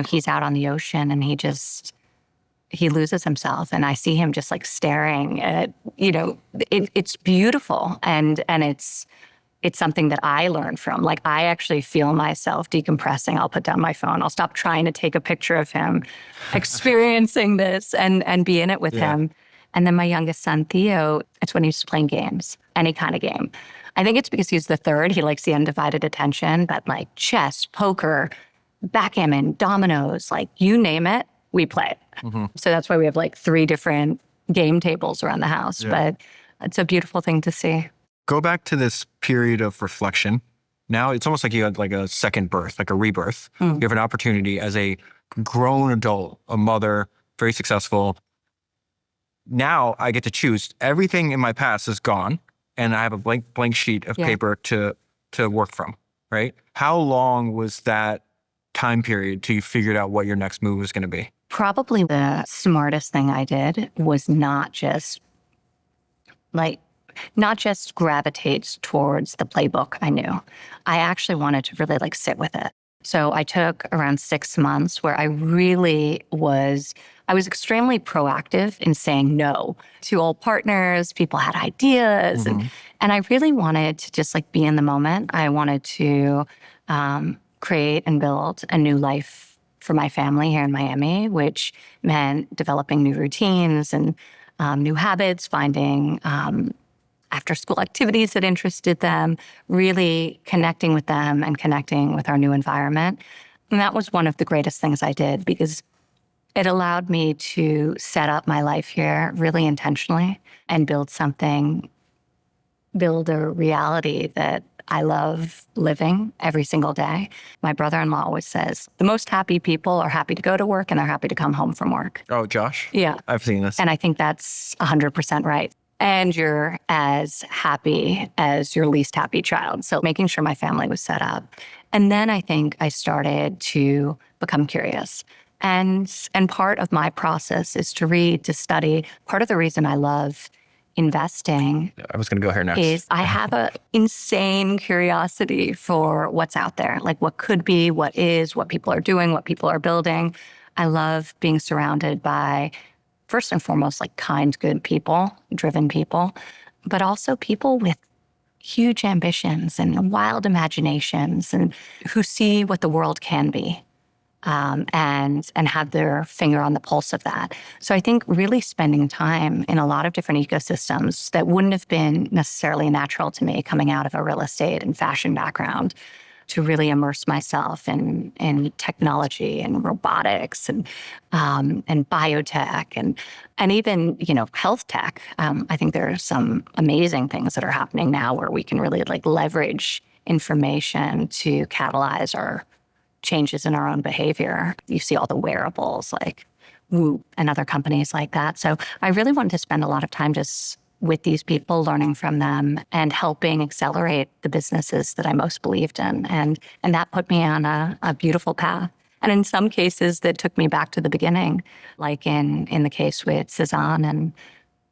He's out on the ocean and he loses himself. And I see him just like staring at, it's beautiful. And it's something that I learned from. Like I actually feel myself decompressing. I'll put down my phone. I'll stop trying to take a picture of him experiencing this and be in it with him. And then my youngest son, Theo, it's when he's playing games, any kind of game. I think it's because he's the third. He likes the undivided attention, but like chess, poker, backgammon, dominoes, like you name it, we play it. So that's why we have like 3 different game tables around the house. But it's a beautiful thing to see. Go back to this period of reflection. Now it's almost like you had like a second birth, like a rebirth. You have an opportunity as a grown adult, a mother, very successful. Now I get to choose. Everything in my past is gone, and I have a blank sheet of paper to work from, right? How long was that time period till you figured out what your next move was going to be? Probably the smartest thing I did was not just gravitate towards the playbook I knew. I actually wanted to really like sit with it. So I took around 6 months where I was extremely proactive in saying no to old partners. People had ideas. And I really wanted to just like be in the moment. I wanted to create and build a new life for my family here in Miami, which meant developing new routines and new habits, finding after-school activities that interested them, really connecting with them and connecting with our new environment. And that was one of the greatest things I did because it allowed me to set up my life here really intentionally and build a reality that I love living every single day. My brother-in-law always says, the most happy people are happy to go to work and they're happy to come home from work. Oh, Josh? Yeah. I've seen this. And I think that's 100% right. And you're as happy as your least happy child. So making sure my family was set up. And then I think I started to become curious. And part of my process is to read, to study. Part of the reason I love investing I was going to go here next. is I have an insane curiosity for what's out there, like what could be, what is, what people are doing, what people are building. I love being surrounded by, first and foremost, like kind, good people, driven people, but also people with huge ambitions and wild imaginations and who see what the world can be. And have their finger on the pulse of that. So I think really spending time in a lot of different ecosystems that wouldn't have been necessarily natural to me coming out of a real estate and fashion background to really immerse myself in technology and robotics and biotech and even, health tech. I think there are some amazing things that are happening now where we can really like leverage information to catalyze our changes in our own behavior. You see all the wearables like Whoop and other companies like that. So I really wanted to spend a lot of time just with these people, learning from them and helping accelerate the businesses that I most believed in. And that put me on a beautiful path. And in some cases that took me back to the beginning, like in the case with Sazan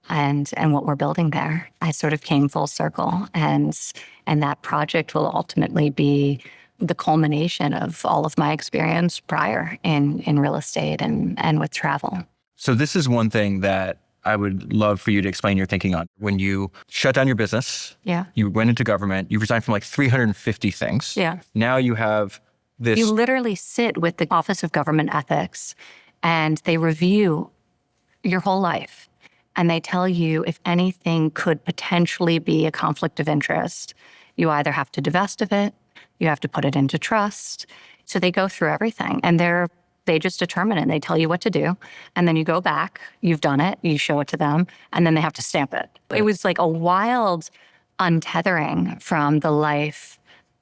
and what we're building there. I sort of came full circle, and that project will ultimately be the culmination of all of my experience prior in real estate and with travel. So this is one thing that I would love for you to explain your thinking on. When you shut down your business, Yeah. you went into government, you resigned from like 350 things. Yeah. Now you have this. You literally sit with the Office of Government Ethics and they review your whole life. And they tell you if anything could potentially be a conflict of interest. You either have to divest of it, you have to put it into trust. So they go through everything, and they just determine it and they tell you what to do. And then you go back, you've done it, you show it to them, and then they have to stamp it. It was like a wild untethering from the life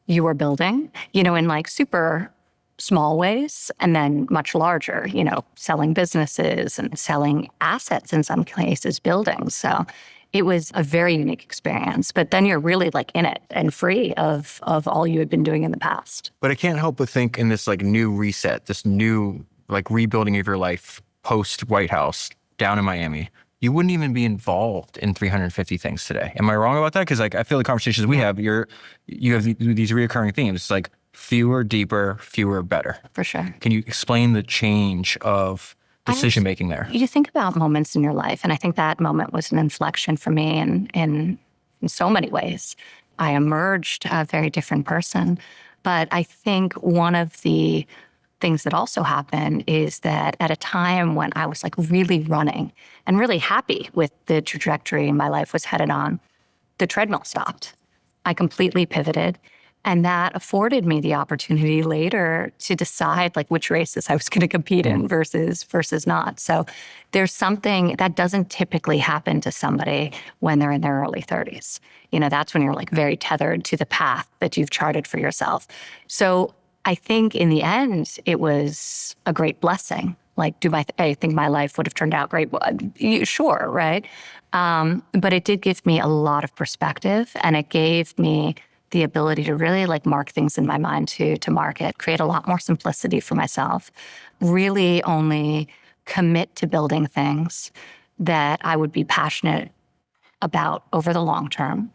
you were building, in like super small ways, and then much larger, selling businesses and selling assets in some cases, buildings. So it was a very unique experience, but then you're really like in it and free of all you had been doing in the past. But I can't help but think in this like new reset, this new like rebuilding of your life post White House down in Miami, you wouldn't even be involved in 350 things today. Am I wrong about that? Because like I feel the conversations we have, you have these reoccurring themes. It's like fewer, deeper, fewer, better. For sure. Can you explain the change of decision making there? You think about moments in your life, and I think that moment was an inflection for me in so many ways. I emerged a very different person, but I think one of the things that also happened is that at a time when I was like really running and really happy with the trajectory my life was headed on, the treadmill stopped. I completely pivoted. And that afforded me the opportunity later to decide like which races I was going to compete in versus not. So there's something that doesn't typically happen to somebody when they're in their early 30s. That's when you're like very tethered to the path that you've charted for yourself. So I think in the end, it was a great blessing. Like, I think my life would have turned out great? Sure, right? But it did give me a lot of perspective, and it gave me the ability to really like mark things in my mind to market, create a lot more simplicity for myself, really only commit to building things that I would be passionate about over the long term.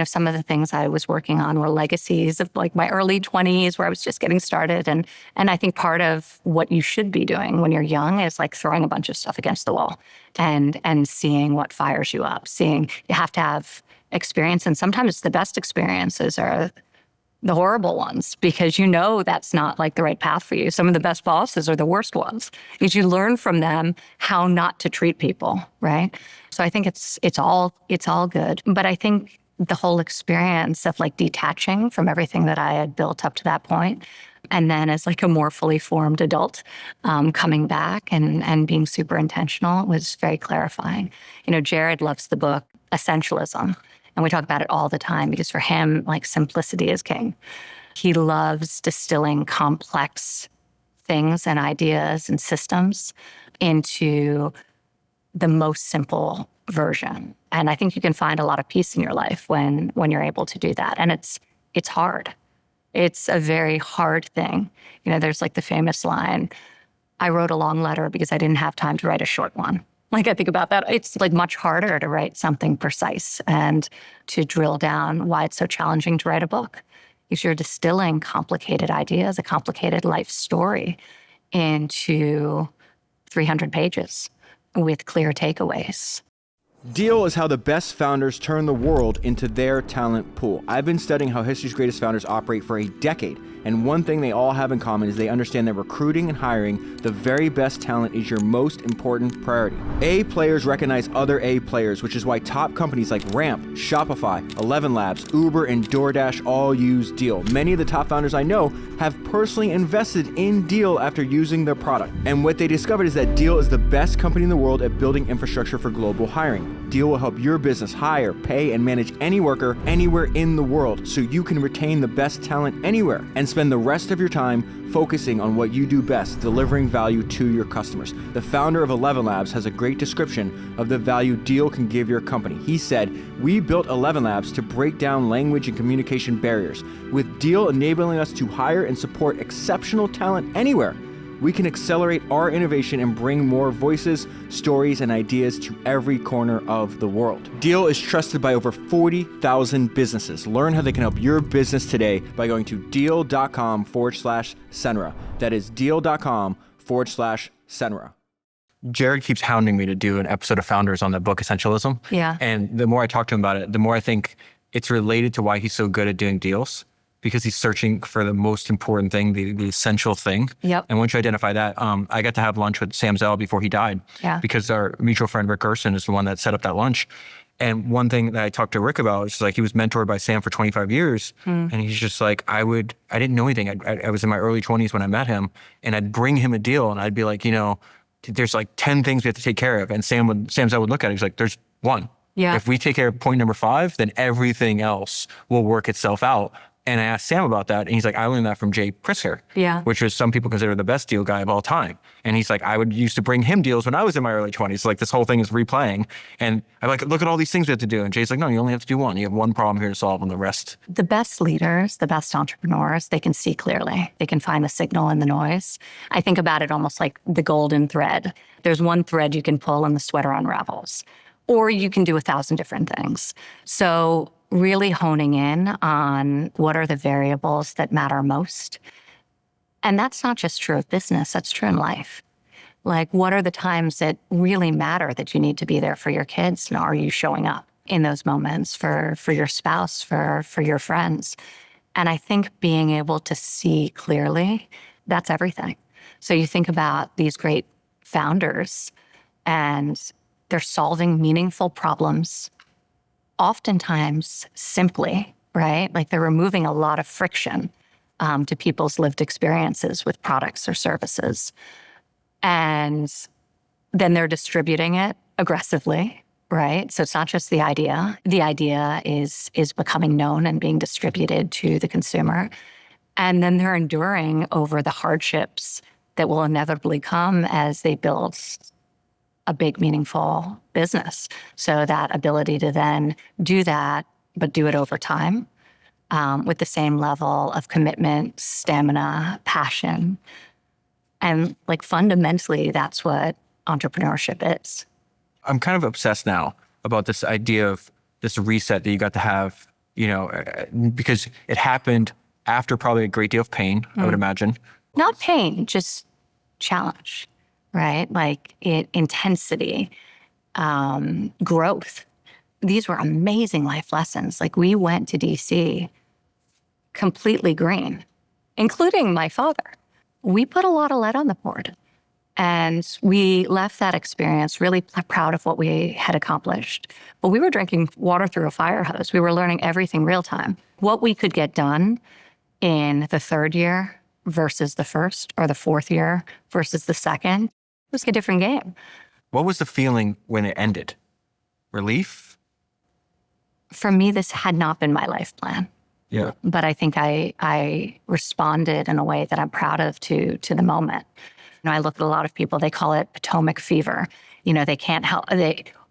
Some of the things I was working on were legacies of like my early 20s where I was just getting started. And I think part of what you should be doing when you're young is like throwing a bunch of stuff against the wall and seeing what fires you up, you have to have experience. And sometimes the best experiences are the horrible ones because that's not like the right path for you. Some of the best bosses are the worst ones because you learn from them how not to treat people, right? So I think it's all good. But I think the whole experience of like detaching from everything that I had built up to that point, and then as like a more fully formed adult, coming back and being super intentional was very clarifying. Jared loves the book Essentialism. And we talk about it all the time because for him, like simplicity is king. He loves distilling complex things and ideas and systems into the most simple version. And I think you can find a lot of peace in your life when you're able to do that. And it's hard. It's a very hard thing. There's like the famous line, I wrote a long letter because I didn't have time to write a short one. Like I think about that, it's like much harder to write something precise and to drill down why it's so challenging to write a book. Because you're distilling complicated ideas, a complicated life story into 300 pages with clear takeaways. Deal is how the best founders turn the world into their talent pool. I've been studying how history's greatest founders operate for a decade, and one thing they all have in common is they understand that recruiting and hiring the very best talent is your most important priority. A players recognize other A players, which is why top companies like Ramp, Shopify, 11 Labs, Uber, and DoorDash all use Deal. Many of the top founders I know have personally invested in Deal after using their product. And what they discovered is that Deal is the best company in the world at building infrastructure for global hiring. Deal will help your business hire, pay, and manage any worker anywhere in the world so you can retain the best talent anywhere and spend the rest of your time focusing on what you do best, delivering value to your customers. The founder of 11 Labs has a great description of the value Deal can give your company. He said, "We built 11 Labs to break down language and communication barriers, with Deal enabling us to hire and support exceptional talent anywhere. we can accelerate our innovation and bring more voices, stories, and ideas to every corner of the world. Deal is trusted by over 40,000 businesses. Learn how they can help your business today by going to deal.com/Senra. That is deal.com/Senra. Jared keeps hounding me to do an episode of Founders on the book Essentialism. Yeah. And the more I talk to him about it, the more I think it's related to why he's so good at doing deals, because he's searching for the most important thing, the essential thing. Yep. And once you identify that, I got to have lunch with Sam Zell before he died. Yeah. Because our mutual friend Rick Gerson is the one that set up that lunch. And one thing that I talked to Rick about is like he was mentored by Sam for 25 years. And he's just like, I didn't know anything. I was in my early 20s when I met him, and I'd bring him a deal and I'd be like, there's like 10 things we have to take care of. And Sam Zell would look at it. He's like, there's one. Yeah. If we take care of point number 5, then everything else will work itself out. And I asked Sam about that, and he's like, I learned that from Jay Prisker, which was some people consider the best deal guy of all time. And he's like, I used to bring him deals when I was in my early 20s. Like this whole thing is replaying. And I'm like, look at all these things we have to do. And Jay's like, no, you only have to do one. You have one problem here to solve, and the rest. The best leaders, the best entrepreneurs, they can see clearly. They can find the signal in the noise. I think about it almost like the golden thread. There's one thread you can pull and the sweater unravels. Or you can do 1,000 different things. So really honing in on what are the variables that matter most. And that's not just true of business, that's true in life. Like, what are the times that really matter that you need to be there for your kids? And are you showing up in those moments for your spouse, for your friends? And I think being able to see clearly, that's everything. So you think about these great founders, and they're solving meaningful problems, oftentimes simply, right? Like they're removing a lot of friction to people's lived experiences with products or services. And then they're distributing it aggressively, right? So it's not just the idea. The idea is becoming known and being distributed to the consumer. And then they're enduring over the hardships that will inevitably come as they build a big, meaningful business. So that ability to then do that, but do it over time with the same level of commitment, stamina, passion. And like fundamentally, that's what entrepreneurship is. I'm kind of obsessed now about this idea of this reset that you got to have, because it happened after probably a great deal of pain, I would imagine. Not pain, just challenge. Right? Like intensity, growth. These were amazing life lessons. Like we went to DC completely green, including my father. We put a lot of lead on the board, and we left that experience really proud of what we had accomplished. But we were drinking water through a fire hose. We were learning everything real time. What we could get done in the 3rd year versus the 1st, or the 4th year versus the 2nd, it was a different game. What was the feeling when it ended? Relief? For me, this had not been my life plan. Yeah. But I think I responded in a way that I'm proud of to the moment. I look at a lot of people, they call it Potomac fever. They can't help,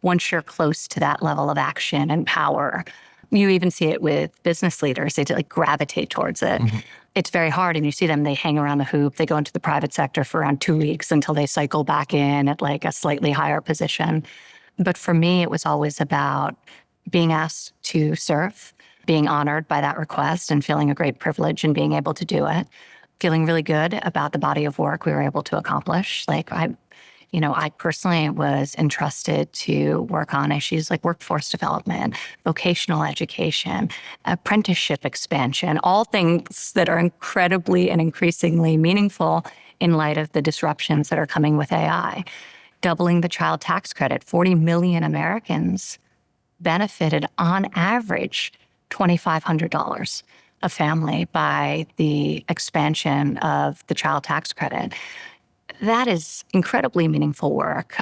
once you're close to that level of action and power, you even see it with business leaders. They like gravitate towards it. Mm-hmm. It's very hard. And you see them, they hang around the hoop. They go into the private sector for around 2 weeks until they cycle back in at like a slightly higher position. But for me, it was always about being asked to serve, being honored by that request and feeling a great privilege and being able to do it, feeling really good about the body of work we were able to accomplish. Like I personally was entrusted to work on issues like workforce development, vocational education, apprenticeship expansion, all things that are incredibly and increasingly meaningful in light of the disruptions that are coming with AI. Doubling the child tax credit, 40 million Americans benefited on average $2,500 a family by the expansion of the child tax credit. That is incredibly meaningful work.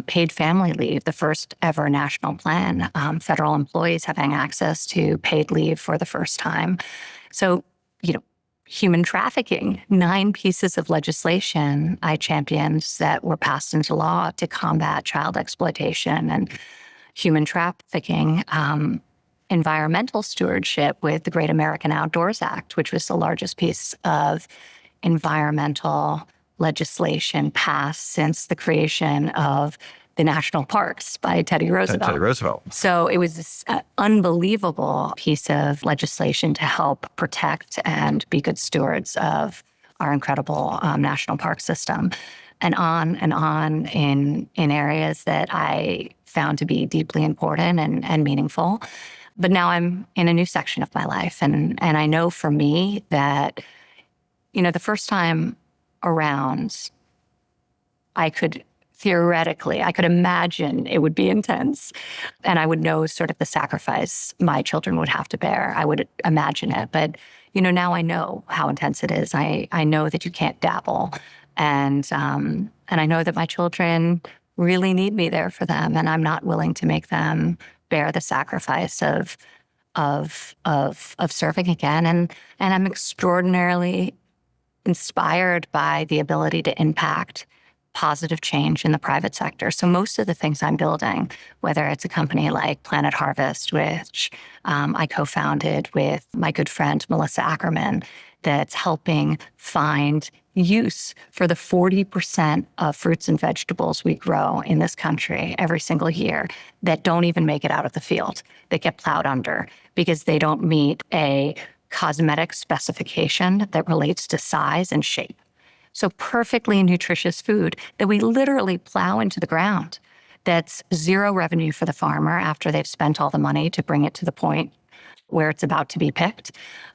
Paid family leave, the first ever national plan. Federal employees having access to paid leave for the first time. So, human trafficking, 9 pieces of legislation I championed that were passed into law to combat child exploitation and human trafficking. Environmental stewardship with the Great American Outdoors Act, which was the largest piece of environmental legislation passed since the creation of the national parks by Teddy Roosevelt. Teddy Roosevelt. So it was this unbelievable piece of legislation to help protect and be good stewards of our incredible national park system, and on in areas that I found to be deeply important and meaningful. But now I'm in a new section of my life, and I know for me that, the first time around, I could imagine it would be intense, and I would know sort of the sacrifice my children would have to bear. I would imagine it, but now I know how intense it is. I know that you can't dabble, and I know that my children really need me there for them, and I'm not willing to make them bear the sacrifice of serving again. And I'm extraordinarily inspired by the ability to impact positive change in the private sector. So most of the things I'm building, whether it's a company like Planet Harvest, which I co-founded with my good friend Melissa Ackerman, that's helping find use for the 40% of fruits and vegetables we grow in this country every single year that don't even make it out of the field, that get plowed under because they don't meet a cosmetic specification that relates to size and shape. So perfectly nutritious food that we literally plow into the ground, that's zero revenue for the farmer after they've spent all the money to bring it to the point where it's about to be picked,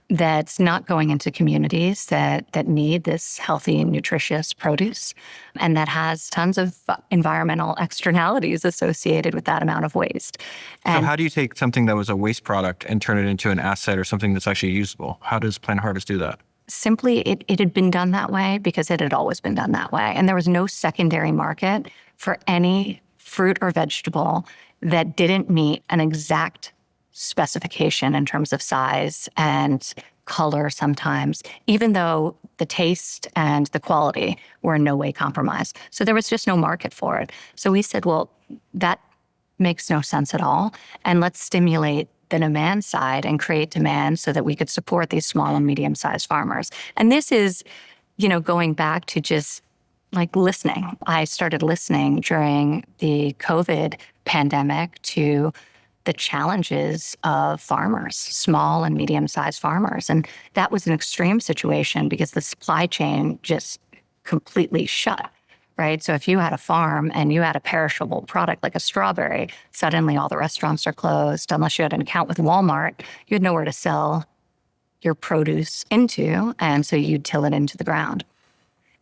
that's not going into communities that need this healthy, nutritious produce, and that has tons of environmental externalities associated with that amount of waste. And so how do you take something that was a waste product and turn it into an asset or something that's actually usable? How does Planet Harvest do that? Simply, it had been done that way because it had always been done that way. And there was no secondary market for any fruit or vegetable that didn't meet an exact specification in terms of size and color sometimes, even though the taste and the quality were in no way compromised. So there was just no market for it. So we said, well, that makes no sense at all. And let's stimulate the demand side and create demand so that we could support these small and medium-sized farmers. And this is, going back to just like listening. I started listening during the COVID pandemic to the challenges of farmers, small and medium-sized farmers. And that was an extreme situation because the supply chain just completely shut, right? So if you had a farm and you had a perishable product like a strawberry, suddenly all the restaurants are closed. Unless you had an account with Walmart, you had nowhere to sell your produce into, and so you'd till it into the ground.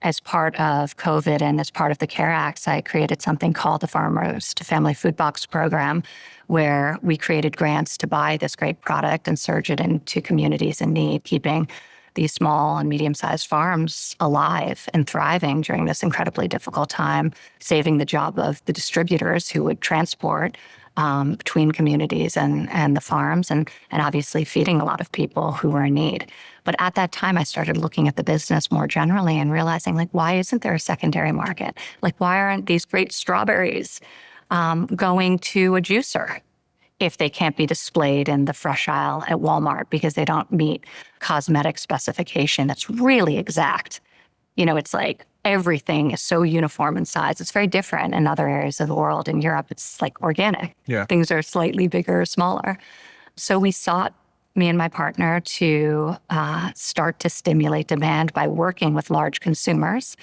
As part of COVID and as part of the CARE Acts, I created something called the Farmers to Family Food Box Program, where we created grants to buy this great product and surge it into communities in need, keeping these small and medium-sized farms alive and thriving during this incredibly difficult time, saving the job of the distributors who would transport between communities and the farms, and obviously feeding a lot of people who were in need. But at that time, I started looking at the business more generally and realizing, why isn't there a secondary market? Why aren't these great strawberries going to a juicer if they can't be displayed in the fresh aisle at Walmart because they don't meet cosmetic specification that's really exact? It's like everything is so uniform in size. It's very different in other areas of the world. In Europe, it's like organic. Yeah. Things are slightly bigger or smaller. So we sought, me and my partner, to start to stimulate demand by working with large consumers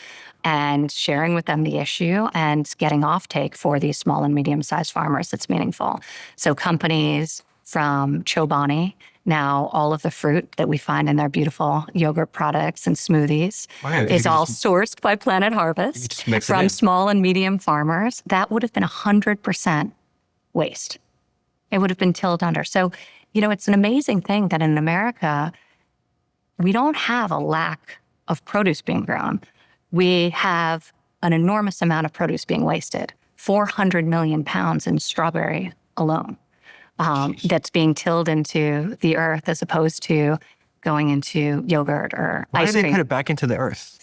and sharing with them the issue and getting offtake for these small and medium-sized farmers that's meaningful. So companies from Chobani, now all of the fruit that we find in their beautiful yogurt products and smoothies is all sourced by Planet Harvest from small and medium farmers. That would have been 100% waste. It would have been tilled under. So, it's an amazing thing that in America, we don't have a lack of produce being grown. We have an enormous amount of produce being wasted, 400 million pounds in strawberry alone. That's being tilled into the earth as opposed to going into yogurt or Why ice do they cream. put it back into the earth?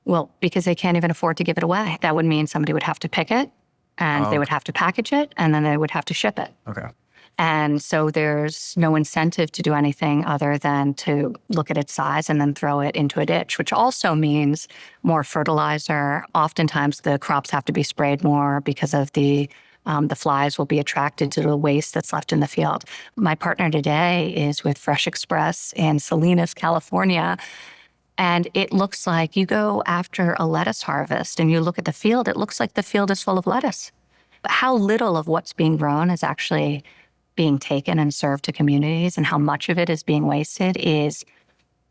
Well, because they can't even afford to give it away. That would mean somebody would have to pick it, and they would have to package it, and then they would have to ship it. Okay. And so there's no incentive to do anything other than to look at its size and then throw it into a ditch, which also means more fertilizer. Oftentimes the crops have to be sprayed more because of the flies will be attracted to the waste that's left in the field. My partner today is with Fresh Express in Salinas, California. And it looks like you go after a lettuce harvest and you look at the field, it looks like the field is full of lettuce. But how little of what's being grown is actually being taken and served to communities, and how much of it is being wasted is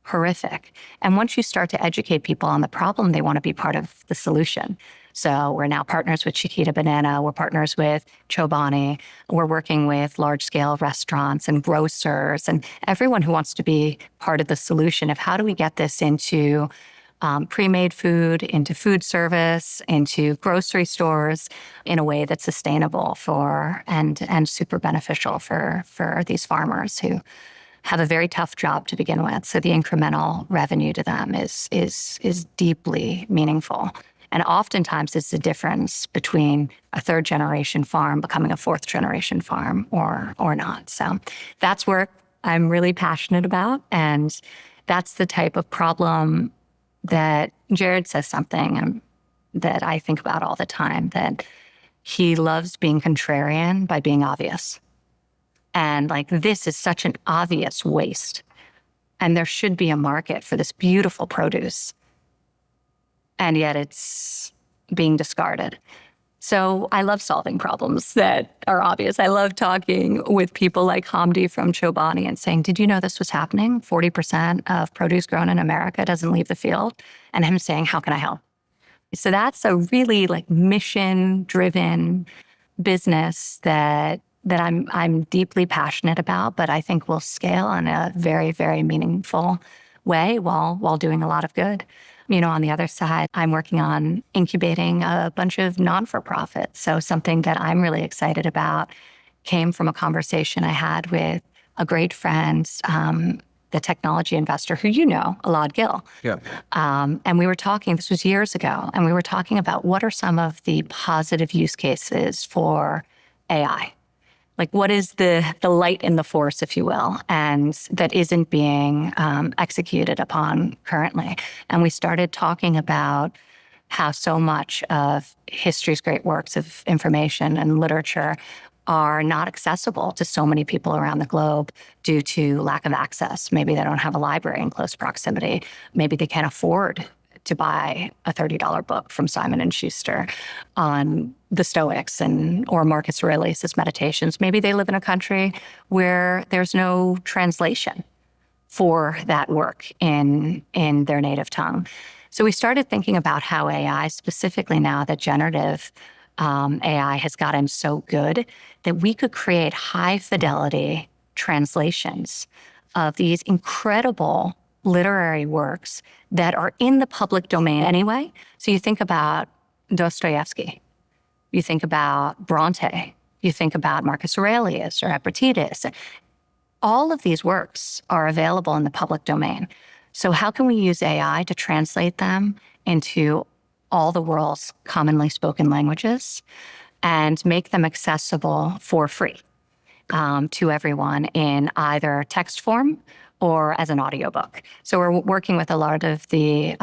horrific. And once you start to educate people on the problem, they want to be part of the solution. So we're now partners with Chiquita Banana. We're partners with Chobani. We're working with large-scale restaurants and grocers and everyone who wants to be part of the solution of how do we get this into pre-made food, into food service, into grocery stores in a way that's sustainable for and super beneficial for these farmers who have a very tough job to begin with. So the incremental revenue to them is deeply meaningful. And oftentimes it's the difference between a third generation farm becoming a fourth generation farm or not. So that's work I'm really passionate about. And that's the type of problem that Jared says something that I think about all the time, that he loves being contrarian by being obvious. And like, this is such an obvious waste. And there should be a market for this beautiful produce. And yet it's being discarded. So I love solving problems that are obvious. I love talking with people like Hamdi from Chobani and saying, did you know this was happening? 40% of produce grown in America doesn't leave the field. And him saying, how can I help? So that's a really like mission-driven business that I'm deeply passionate about, but I think will scale in a very, very meaningful way while doing a lot of good. You know, on the other side, I'm working on incubating a bunch of non-for-profits. So something that I'm really excited about came from a conversation I had with a great friend, the technology investor who you know, Alad Gil. Yeah. And we were talking, this was years ago, and we were talking about what are some of the positive use cases for AI? Like, what is the light in the force, if you will, and that isn't being executed upon currently? And we started talking about how so much of history's great works of information and literature are not accessible to so many people around the globe due to lack of access. Maybe they don't have a library in close proximity. Maybe they can't afford to buy a $30 book from Simon & Schuster on the Stoics or Marcus Aurelius' Meditations. Maybe they live in a country where there's no translation for that work in their native tongue. So we started thinking about how AI, specifically now that generative AI has gotten so good, that we could create high-fidelity translations of these incredible literary works that are in the public domain anyway. So you think about Dostoevsky, you think about Bronte, you think about Marcus Aurelius or Epictetus. All of these works are available in the public domain. So how can we use AI to translate them into all the world's commonly spoken languages and make them accessible for free to everyone in either text form or as an audiobook? So we're working with a lot of the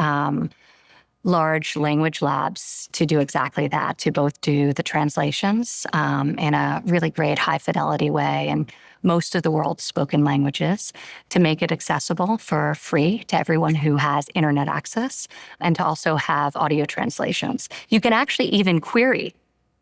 large language labs to do exactly that, to both do the translations in a really great high fidelity way and most of the world's spoken languages, to make it accessible for free to everyone who has internet access, and to also have audio translations. You can actually even query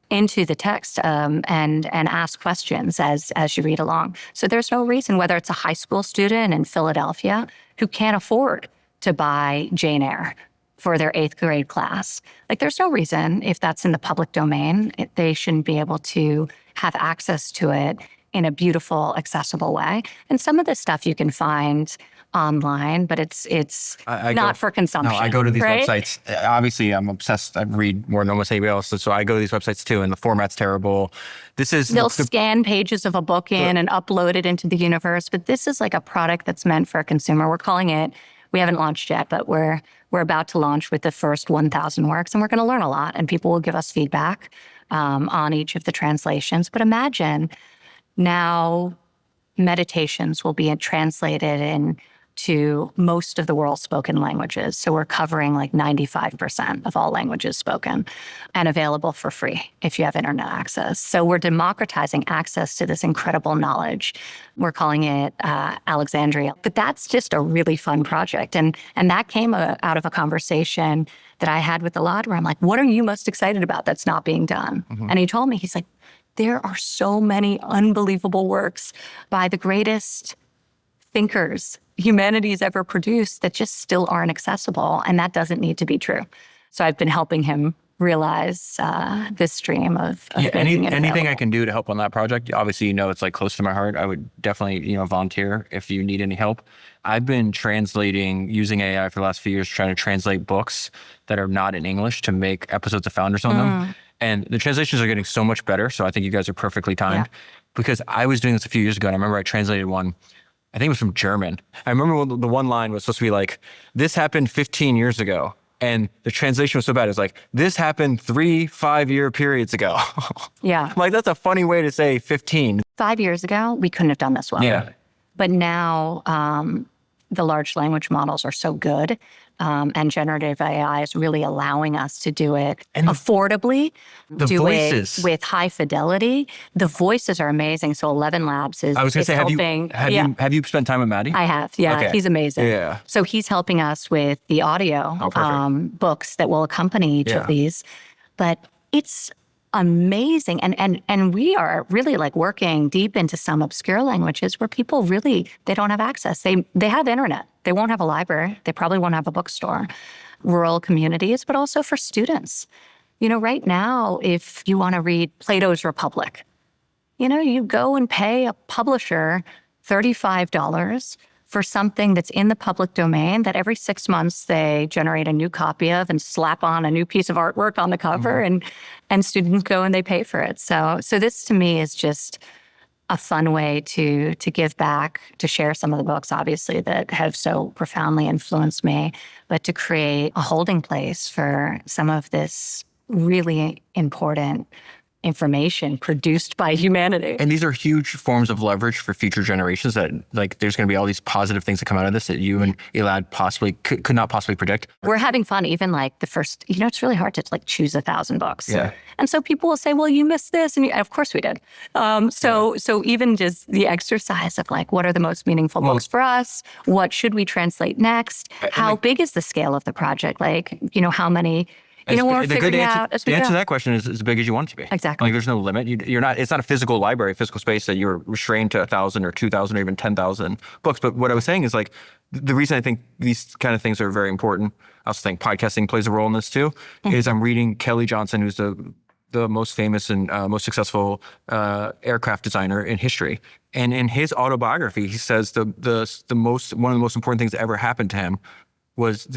into the text and ask questions as you read along. So there's no reason, whether it's a high school student in Philadelphia who can't afford to buy Jane Eyre for their 8th grade class. Like, there's no reason, if that's in the public domain, they shouldn't be able to have access to it in a beautiful, accessible way. And some of this stuff you can find online, but it's not for consumption. No, I go to these right? websites. Obviously, I'm obsessed. I read more than almost anybody else. So I go to these websites too, and the format's terrible. They'll scan pages of a book in and upload it into the universe. But this is like a product that's meant for a consumer. We're calling it, we haven't launched yet, but we're about to launch with the first 1,000 works, and we're going to learn a lot, and people will give us feedback on each of the translations. But imagine Now meditations will be translated into most of the world's spoken languages. So we're covering like 95% of all languages spoken and available for free if you have internet access. So we're democratizing access to this incredible knowledge. We're calling it Alexandria. But that's just a really fun project. And that came out of a conversation that I had with Elad where I'm like, what are you most excited about that's not being done? And he told me, he's like, there are so many unbelievable works by the greatest thinkers humanity's ever produced that just still aren't accessible. And that doesn't need to be true. So I've been helping him realize this dream of making it anything available. I can do to help on that project. Obviously, it's like close to my heart. I would definitely, volunteer if you need any help. I've been translating using AI for the last few years, trying to translate books that are not in English to make episodes of Founders on them. And the translations are getting so much better. So I think you guys are perfectly timed because I was doing this a few years ago. And I remember I translated one, I think it was from German. I remember when the one line was supposed to be like, this happened 15 years ago. And the translation was so bad. It was like, this happened 3 5-year periods ago. Yeah. Like, that's a funny way to say 15. 5 years ago, we couldn't have done this well. Yeah. But now the large language models are so good, and generative AI is really allowing us to do it affordably, the do voices. it with high fidelity. The voices are amazing. So 11 Labs is I was going to say, helping. have you spent time with Maddie? I have, yeah. Okay. He's amazing. Yeah. So he's helping us with the audio books that will accompany each of these. But it's amazing. And we are really like working deep into some obscure languages where people really, they don't have access. They have internet. They won't have a library. They probably won't have a bookstore. Rural communities, but also for students. Right now, if you want to read Plato's Republic, you go and pay a publisher $35 for something that's in the public domain that every 6 months they generate a new copy of and slap on a new piece of artwork on the cover, and students go and they pay for it. So this to me is just a fun way to give back, to share some of the books, obviously, that have so profoundly influenced me, but to create a holding place for some of this really important information produced by humanity. And these are huge forms of leverage for future generations that, like, there's going to be all these positive things that come out of this that you and Elad possibly could not possibly predict. We're having fun, even like the first, it's really hard to like choose 1,000 books. Yeah. And so people will say, well, you missed this. And of course we did. So even just the exercise of like, what are the most meaningful books for us? What should we translate next? How big is the scale of the project? Like, how many... we're figuring out as we the answer go. to that question is as big as you want it to be. Exactly. Like, there's no limit. You're not. It's not a physical library, physical space that you're restrained to 1,000 or 2,000 or even 10,000 books. But what I was saying is, like, the reason I think these kind of things are very important, I also think podcasting plays a role in this too, is I'm reading Kelly Johnson, who's the most famous and most successful aircraft designer in history. And in his autobiography, he says one of the most important things that ever happened to him was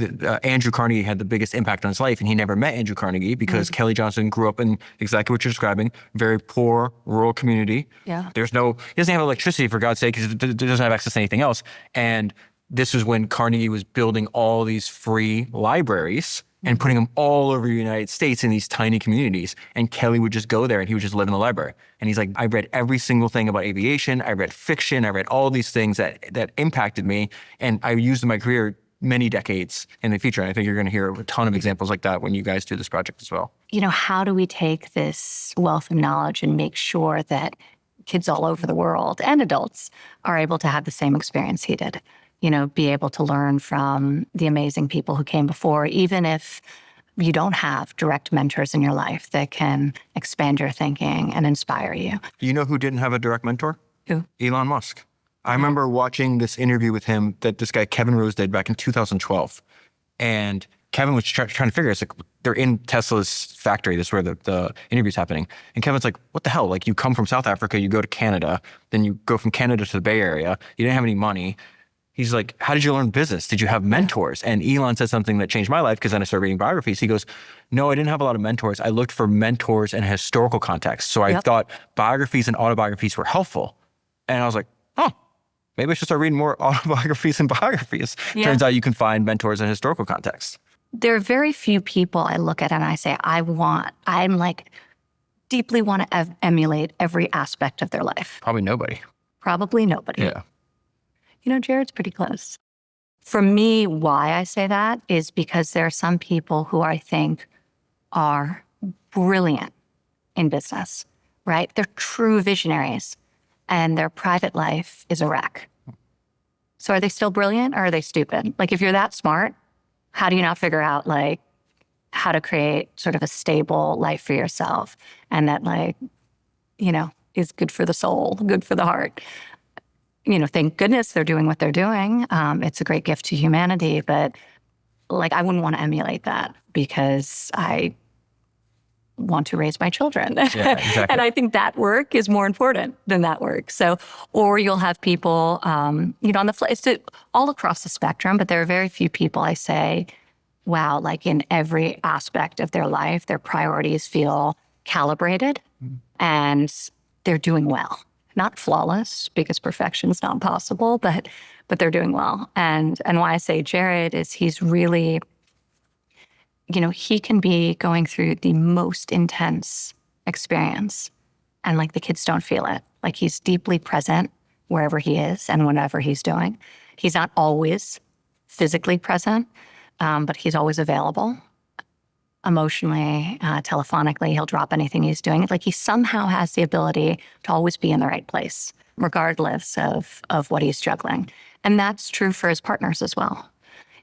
Andrew Carnegie had the biggest impact on his life, and he never met Andrew Carnegie because Kelly Johnson grew up in exactly what you're describing, very poor rural community. Yeah. He doesn't have electricity, for God's sake, because he doesn't have access to anything else. And this was when Carnegie was building all these free libraries and putting them all over the United States in these tiny communities. And Kelly would just go there and he would just live in the library. And he's like, I read every single thing about aviation. I read fiction. I read all these things that impacted me. And I used in my career many decades in the future. And I think you're going to hear a ton of examples like that when you guys do this project as well. How do we take this wealth of knowledge and make sure that kids all over the world and adults are able to have the same experience he did? Be able to learn from the amazing people who came before, even if you don't have direct mentors in your life that can expand your thinking and inspire you. You know who didn't have a direct mentor? Who? Elon Musk. I remember watching this interview with him that this guy, Kevin Rose, did back in 2012. And Kevin was trying to figure, it's like, they're in Tesla's factory. This is where the interview's happening. And Kevin's like, what the hell? Like, you come from South Africa, you go to Canada, then you go from Canada to the Bay Area. You didn't have any money. He's like, how did you learn business? Did you have mentors? And Elon said something that changed my life because then I started reading biographies. He goes, no, I didn't have a lot of mentors. I looked for mentors in a historical context. So I thought biographies and autobiographies were helpful. And I was like, oh, maybe I should start reading more autobiographies and biographies. Yeah. Turns out you can find mentors in historical context. There are very few people I look at and I say, I'm like deeply want to emulate every aspect of their life? Probably nobody. Probably nobody. Yeah. You know, Jared's pretty close. For me, why I say that is because there are some people who I think are brilliant in business, right? They're true visionaries, and their private life is a wreck. So are they still brilliant, or are they stupid? Like, if you're that smart, how do you not figure out, like, how to create sort of a stable life for yourself, and that, like, you know, is good for the soul, good for the heart? You know, thank goodness they're doing what they're doing. It's a great gift to humanity, but like, I wouldn't want to emulate that because I want to raise my children. Yeah, exactly. And I think that work is more important than that work. So, or you'll have people, you know, on the it's all across the spectrum, but there are very few people I say, wow, like in every aspect of their life, their priorities feel calibrated and they're doing well. Not flawless, because perfection's not possible, but they're doing well. And why I say Jared is he's really, you know, he can be going through the most intense experience and like the kids don't feel it. Like, he's deeply present wherever he is and whatever he's doing. He's not always physically present, but he's always available. Emotionally, telephonically, he'll drop anything he's doing. Like, he somehow has the ability to always be in the right place, regardless of what he's juggling. And that's true for his partners as well.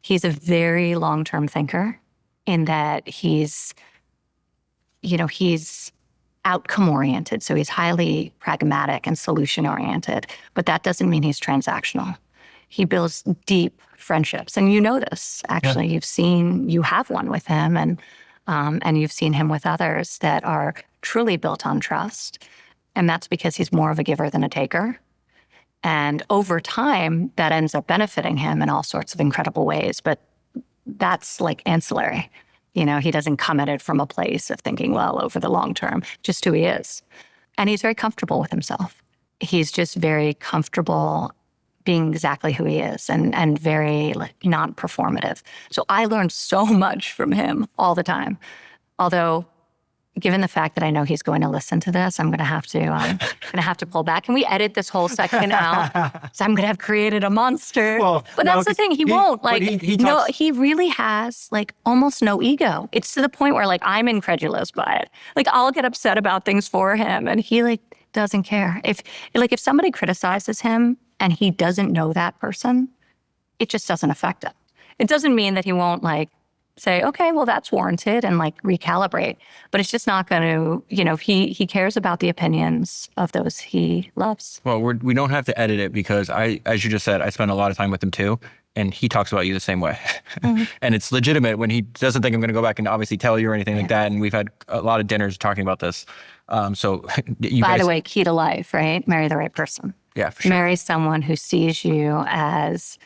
He's a very long-term thinker in that he's, you know, he's outcome-oriented. So he's highly pragmatic and solution-oriented, but that doesn't mean he's transactional. He builds deep friendships. And you know this, actually. Yeah. You have one with him, and you've seen him with others that are truly built on trust. And that's because he's more of a giver than a taker. And over time, that ends up benefiting him in all sorts of incredible ways. But that's like ancillary. You know, he doesn't come at it from a place of thinking, well, over the long term, just who he is. And he's very comfortable with himself. He's just very comfortable being exactly who he is, and very like non-performative. So I learned so much from him all the time. Although, given the fact that I know he's going to listen to this, I'm going to have to pull back. Can we edit this whole section out? So I'm going to have created a monster. Well, but that's the thing. He won't. Like, he really has like almost no ego. It's to the point where like I'm incredulous by it. Like, I'll get upset about things for him, and he like doesn't care. If somebody criticizes him and he doesn't know that person, it just doesn't affect him. It doesn't mean that he won't like say, okay, well, that's warranted, and like recalibrate. But it's just not going to, you know, he cares about the opinions of those he loves. Well, we don't have to edit it because as you just said, I spend a lot of time with him too. And he talks about you the same way. Mm-hmm. And it's legitimate when he doesn't think I'm going to go back and obviously tell you or anything like that. And we've had a lot of dinners talking about this. So By the way, key to life, right? Marry the right person. Yeah, for sure. Marry someone who sees you as,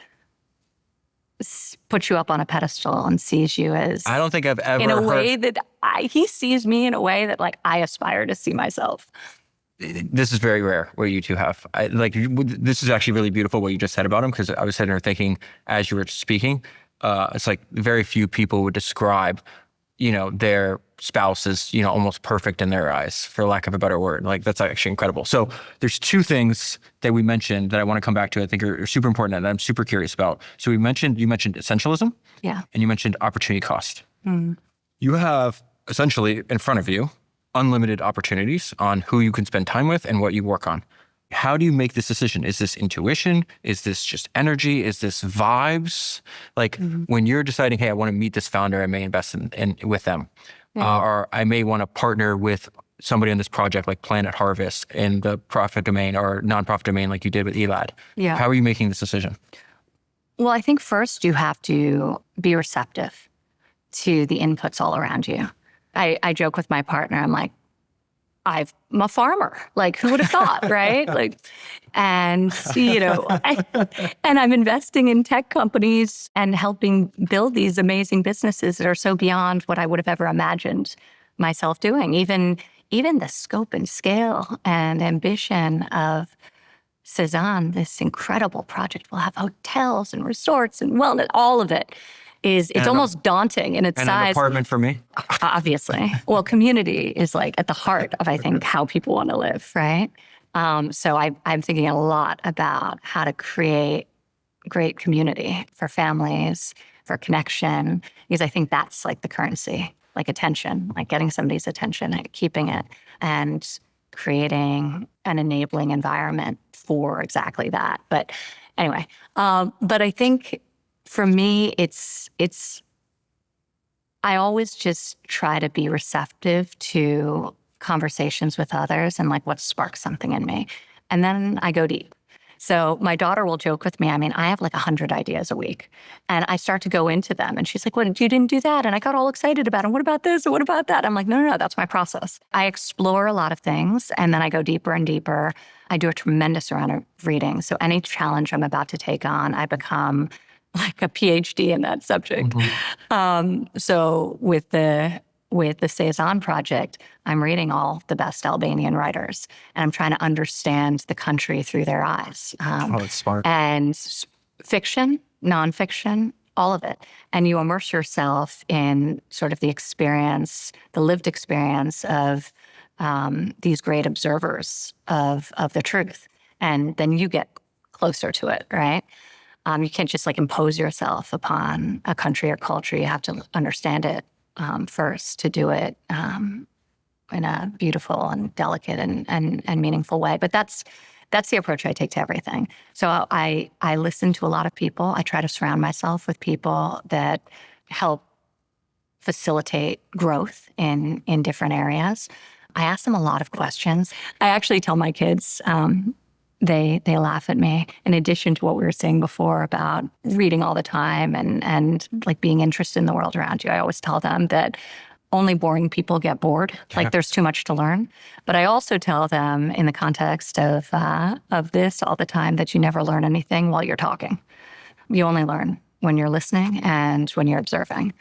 puts you up on a pedestal and sees you as, I don't think I've ever in a way that he sees me in a way that like I aspire to see myself. This is very rare where you two have. This is actually really beautiful what you just said about him, because I was sitting there thinking as you were speaking, it's like very few people would describe, you know, their spouse as, you know, almost perfect in their eyes, for lack of a better word. Like, that's actually incredible. So there's two things that we mentioned that I want to come back to. I think are super important and I'm super curious about. So you mentioned essentialism. Yeah. And you mentioned opportunity cost. Mm. You have essentially in front of you unlimited opportunities on who you can spend time with and what you work on. How do you make this decision? Is this intuition? Is this just energy? Is this vibes? Like, when you're deciding, hey, I want to meet this founder, I may invest in with them. Yeah. Or I may want to partner with somebody on this project like Planet Harvest in the profit domain or nonprofit domain like you did with Elad. Yeah. How are you making this decision? Well, I think first you have to be receptive to the inputs all around you. I joke with my partner, I'm like, I'm a farmer. Like, who would have thought, right? Like, and, you know, and I'm investing in tech companies and helping build these amazing businesses that are so beyond what I would have ever imagined myself doing. Even the scope and scale and ambition of Sazan, this incredible project. We'll have hotels and resorts and wellness, all of it. it's almost daunting in its And size. an apartment for me. Obviously. Well, community is like at the heart of, I think, how people want to live, right? So I'm thinking a lot about how to create great community for families, for connection, because I think that's like the currency, like attention, like getting somebody's attention and keeping it and creating an enabling environment for exactly that. But anyway, but I think for me, I always just try to be receptive to conversations with others and like what sparks something in me. And then I go deep. So my daughter will joke with me. I mean, I have like 100 ideas a week and I start to go into them. And she's like, well, you didn't do that. And I got all excited about it. And what about this? And what about that? I'm like, no, that's my process. I explore a lot of things and then I go deeper and deeper. I do a tremendous amount of reading. So any challenge I'm about to take on, I become like a PhD in that subject. So with the Sazan project, I'm reading all the best Albanian writers, and I'm trying to understand the country through their eyes. That's smart. And fiction, nonfiction, all of it. And you immerse yourself in sort of the experience, the lived experience of these great observers of the truth. And then you get closer to it, right? You can't just like impose yourself upon a country or culture. You have to understand it first to do it in a beautiful and delicate and meaningful way. But that's the approach I take to everything. So I listen to a lot of people. I try to surround myself with people that help facilitate growth in different areas. I ask them a lot of questions. I actually tell my kids, they laugh at me. In addition to what we were saying before about reading all the time and like being interested in the world around you, I always tell them that only boring people get bored. Like there's too much to learn. But I also tell them in the context of this all the time that you never learn anything while you're talking. You only learn when you're listening and when you're observing.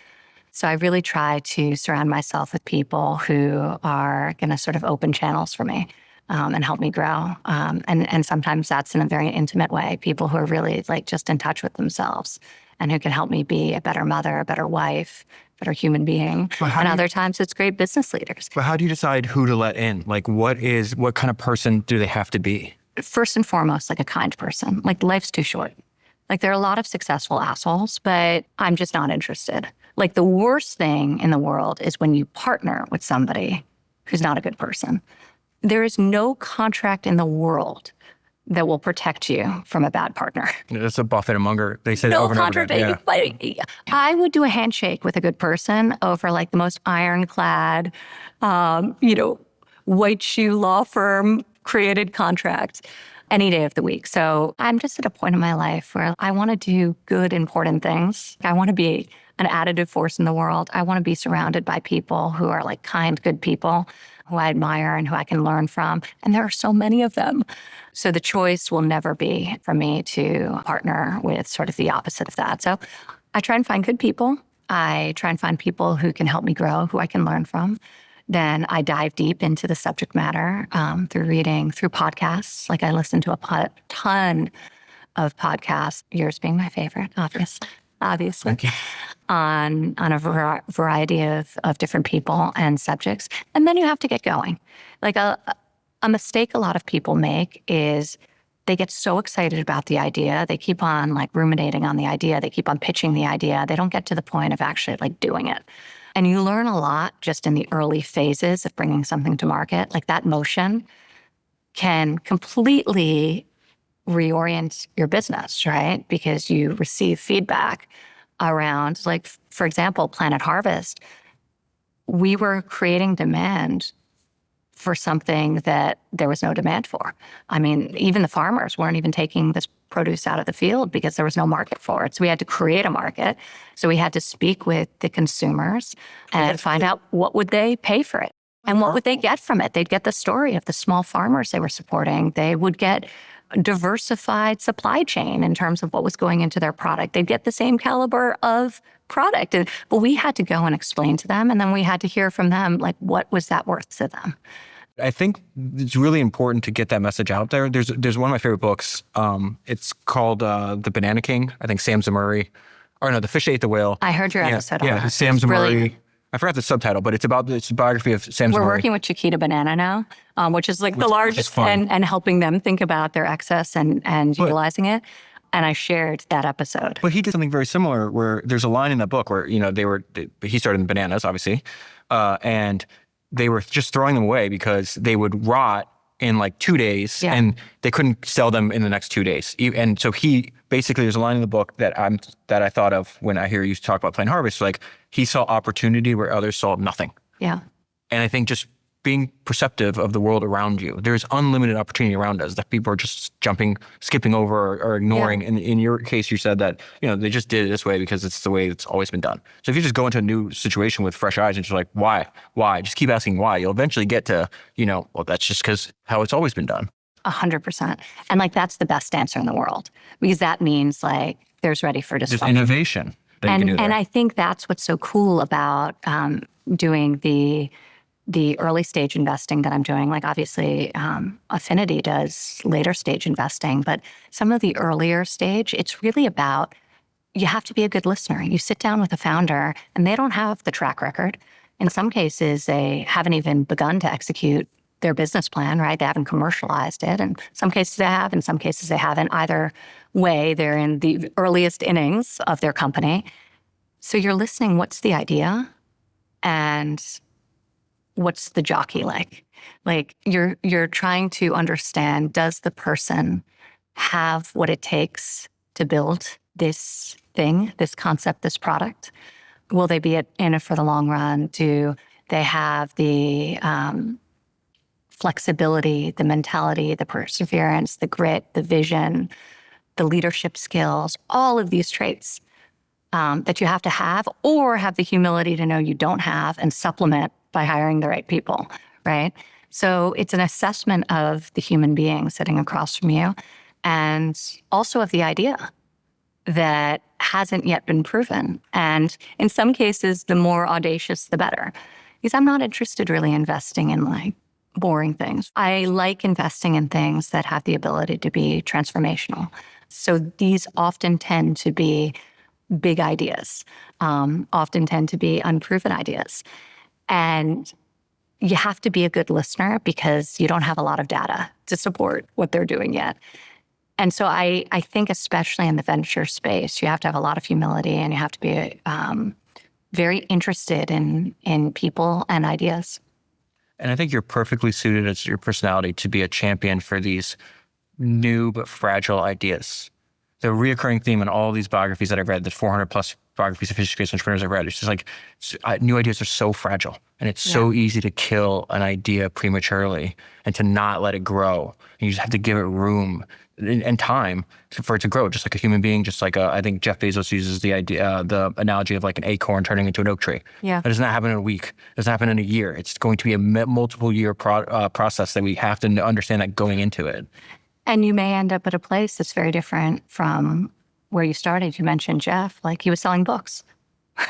So I really try to surround myself with people who are going to sort of open channels for me. And help me grow. And sometimes that's in a very intimate way, people who are really like just in touch with themselves and who can help me be a better mother, a better wife, a better human being. And other times it's great business leaders. But how do you decide who to let in? Like what kind of person do they have to be? First and foremost, like a kind person. Like life's too short. Like there are a lot of successful assholes, but I'm just not interested. Like the worst thing in the world is when you partner with somebody who's not a good person. There is no contract in the world that will protect you from a bad partner. It's a Buffett and Munger. They say that No over and over contract. again. Yeah. I would do a handshake with a good person over like the most ironclad, white shoe law firm created contract any day of the week. So I'm just at a point in my life where I want to do good, important things. I want to be an additive force in the world. I want to be surrounded by people who are like kind, good people who I admire and who I can learn from. And there are so many of them. So the choice will never be for me to partner with sort of the opposite of that. So I try and find good people. I try and find people who can help me grow, who I can learn from. Then I dive deep into the subject matter through reading, through podcasts. Like I listen to a ton of podcasts, yours being my favorite, obviously, on a variety of different people and subjects. And then you have to get going. Like a mistake a lot of people make is they get so excited about the idea. They keep on like ruminating on the idea. They keep on pitching the idea. They don't get to the point of actually like doing it. And you learn a lot just in the early phases of bringing something to market. Like that motion can completely reorient your business, right? Because you receive feedback around, like, for example, Planet Harvest. We were creating demand for something that there was no demand for. I mean, even the farmers weren't even taking this produce out of the field because there was no market for it. So we had to create a market. So we had to speak with the consumers and find out what would they pay for it and what would they get from it. They'd get the story of the small farmers they were supporting. They would get diversified supply chain in terms of what was going into their product. They'd get the same caliber of product. But we had to go and explain to them, and then we had to hear from them, like, what was that worth to them? I think it's really important to get that message out there. There's one of my favorite books. It's called The Banana King. I think Sam Zamuri Or no, The Fish Ate the Whale. I heard your episode on that. Sam It's brilliant. Zamori. I forgot the subtitle, but it's a biography of Sam We're Zamori. working with Chiquita Banana now, which is like the Which is largest, fun. and helping them think about their excess and utilizing it. And I shared that episode. But he did something very similar where there's a line in that book where, he started in bananas, obviously, and they were just throwing them away because they would rot in like 2 days and they couldn't sell them in the next 2 days. And so there's a line in the book that I thought of when I hear you talk about Plain Harvest, like he saw opportunity where others saw nothing. Yeah. And I think just being perceptive of the world around you, there's unlimited opportunity around us that people are just skipping over or ignoring. And in your case, you said that, they just did it this way because it's the way it's always been done. So if you just go into a new situation with fresh eyes and just like, why? Just keep asking why. You'll eventually get to, well, that's just because how it's always been done. 100%. And like, that's the best answer in the world, because that means like there's ready for disruption. There's innovation that you can do there. And I think that's what's so cool about doing the early stage investing that I'm doing. Like obviously Affinity does later stage investing, but some of the earlier stage, it's really about, you have to be a good listener. You sit down with a founder and they don't have the track record. In some cases, they haven't even begun to execute their business plan, right? They haven't commercialized it. In some cases they have, in some cases they haven't. Either way, they're in the earliest innings of their company. So you're listening, what's the idea? And what's the jockey like? Like you're trying to understand, does the person have what it takes to build this thing, this concept, this product? Will they be in it for the long run? Do they have the flexibility, the mentality, the perseverance, the grit, the vision, the leadership skills, all of these traits that you have to have, or have the humility to know you don't have and supplement by hiring the right people, right? So it's an assessment of the human being sitting across from you, and also of the idea that hasn't yet been proven. And in some cases, the more audacious, the better. Because I'm not interested really investing in like boring things. I like investing in things that have the ability to be transformational. So these often tend to be big ideas, often tend to be unproven ideas. And you have to be a good listener because you don't have a lot of data to support what they're doing yet. And so I think especially in the venture space, you have to have a lot of humility and you have to be very interested in people and ideas. And I think you're perfectly suited as your personality to be a champion for these new but fragile ideas. The reoccurring theme in all these biographies that I've read, the 400 plus biographies of history-based entrepreneurs I've read, it's just like new ideas are so fragile, and it's so easy to kill an idea prematurely and to not let it grow. And you just have to give it room and time for it to grow, just like a human being, just like I think Jeff Bezos uses the analogy of like an acorn turning into an oak tree. Yeah. That does not happen in a week. It doesn't happen in a year. It's going to be a multiple year process that we have to understand that going into it. And you may end up at a place that's very different from where you started. You mentioned Jeff, like he was selling books,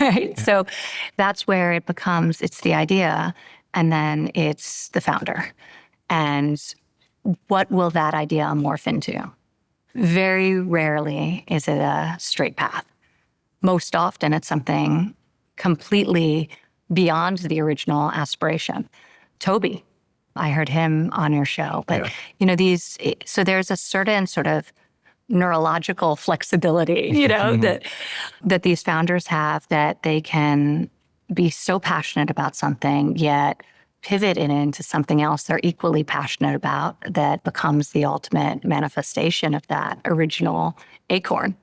right? Yeah. So that's where it becomes, it's the idea, and then it's the founder. And what will that idea morph into? Very rarely is it a straight path. Most often it's something completely beyond the original aspiration. Toby, I heard him on your show, but so there's a certain sort of neurological flexibility, that these founders have, that they can be so passionate about something, yet pivot it into something else they're equally passionate about that becomes the ultimate manifestation of that original acorn.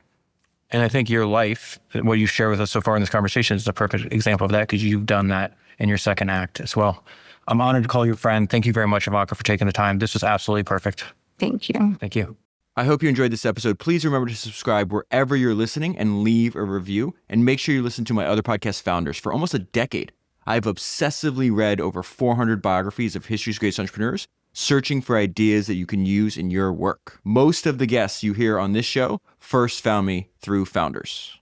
And I think your life, what you share with us so far in this conversation, is a perfect example of that, because you've done that in your second act as well. I'm honored to call you a friend. Thank you very much, Ivanka, for taking the time. This was absolutely perfect. Thank you. Thank you. I hope you enjoyed this episode. Please remember to subscribe wherever you're listening and leave a review. And make sure you listen to my other podcast, Founders. For almost a decade, I've obsessively read over 400 biographies of history's greatest entrepreneurs, searching for ideas that you can use in your work. Most of the guests you hear on this show first found me through Founders.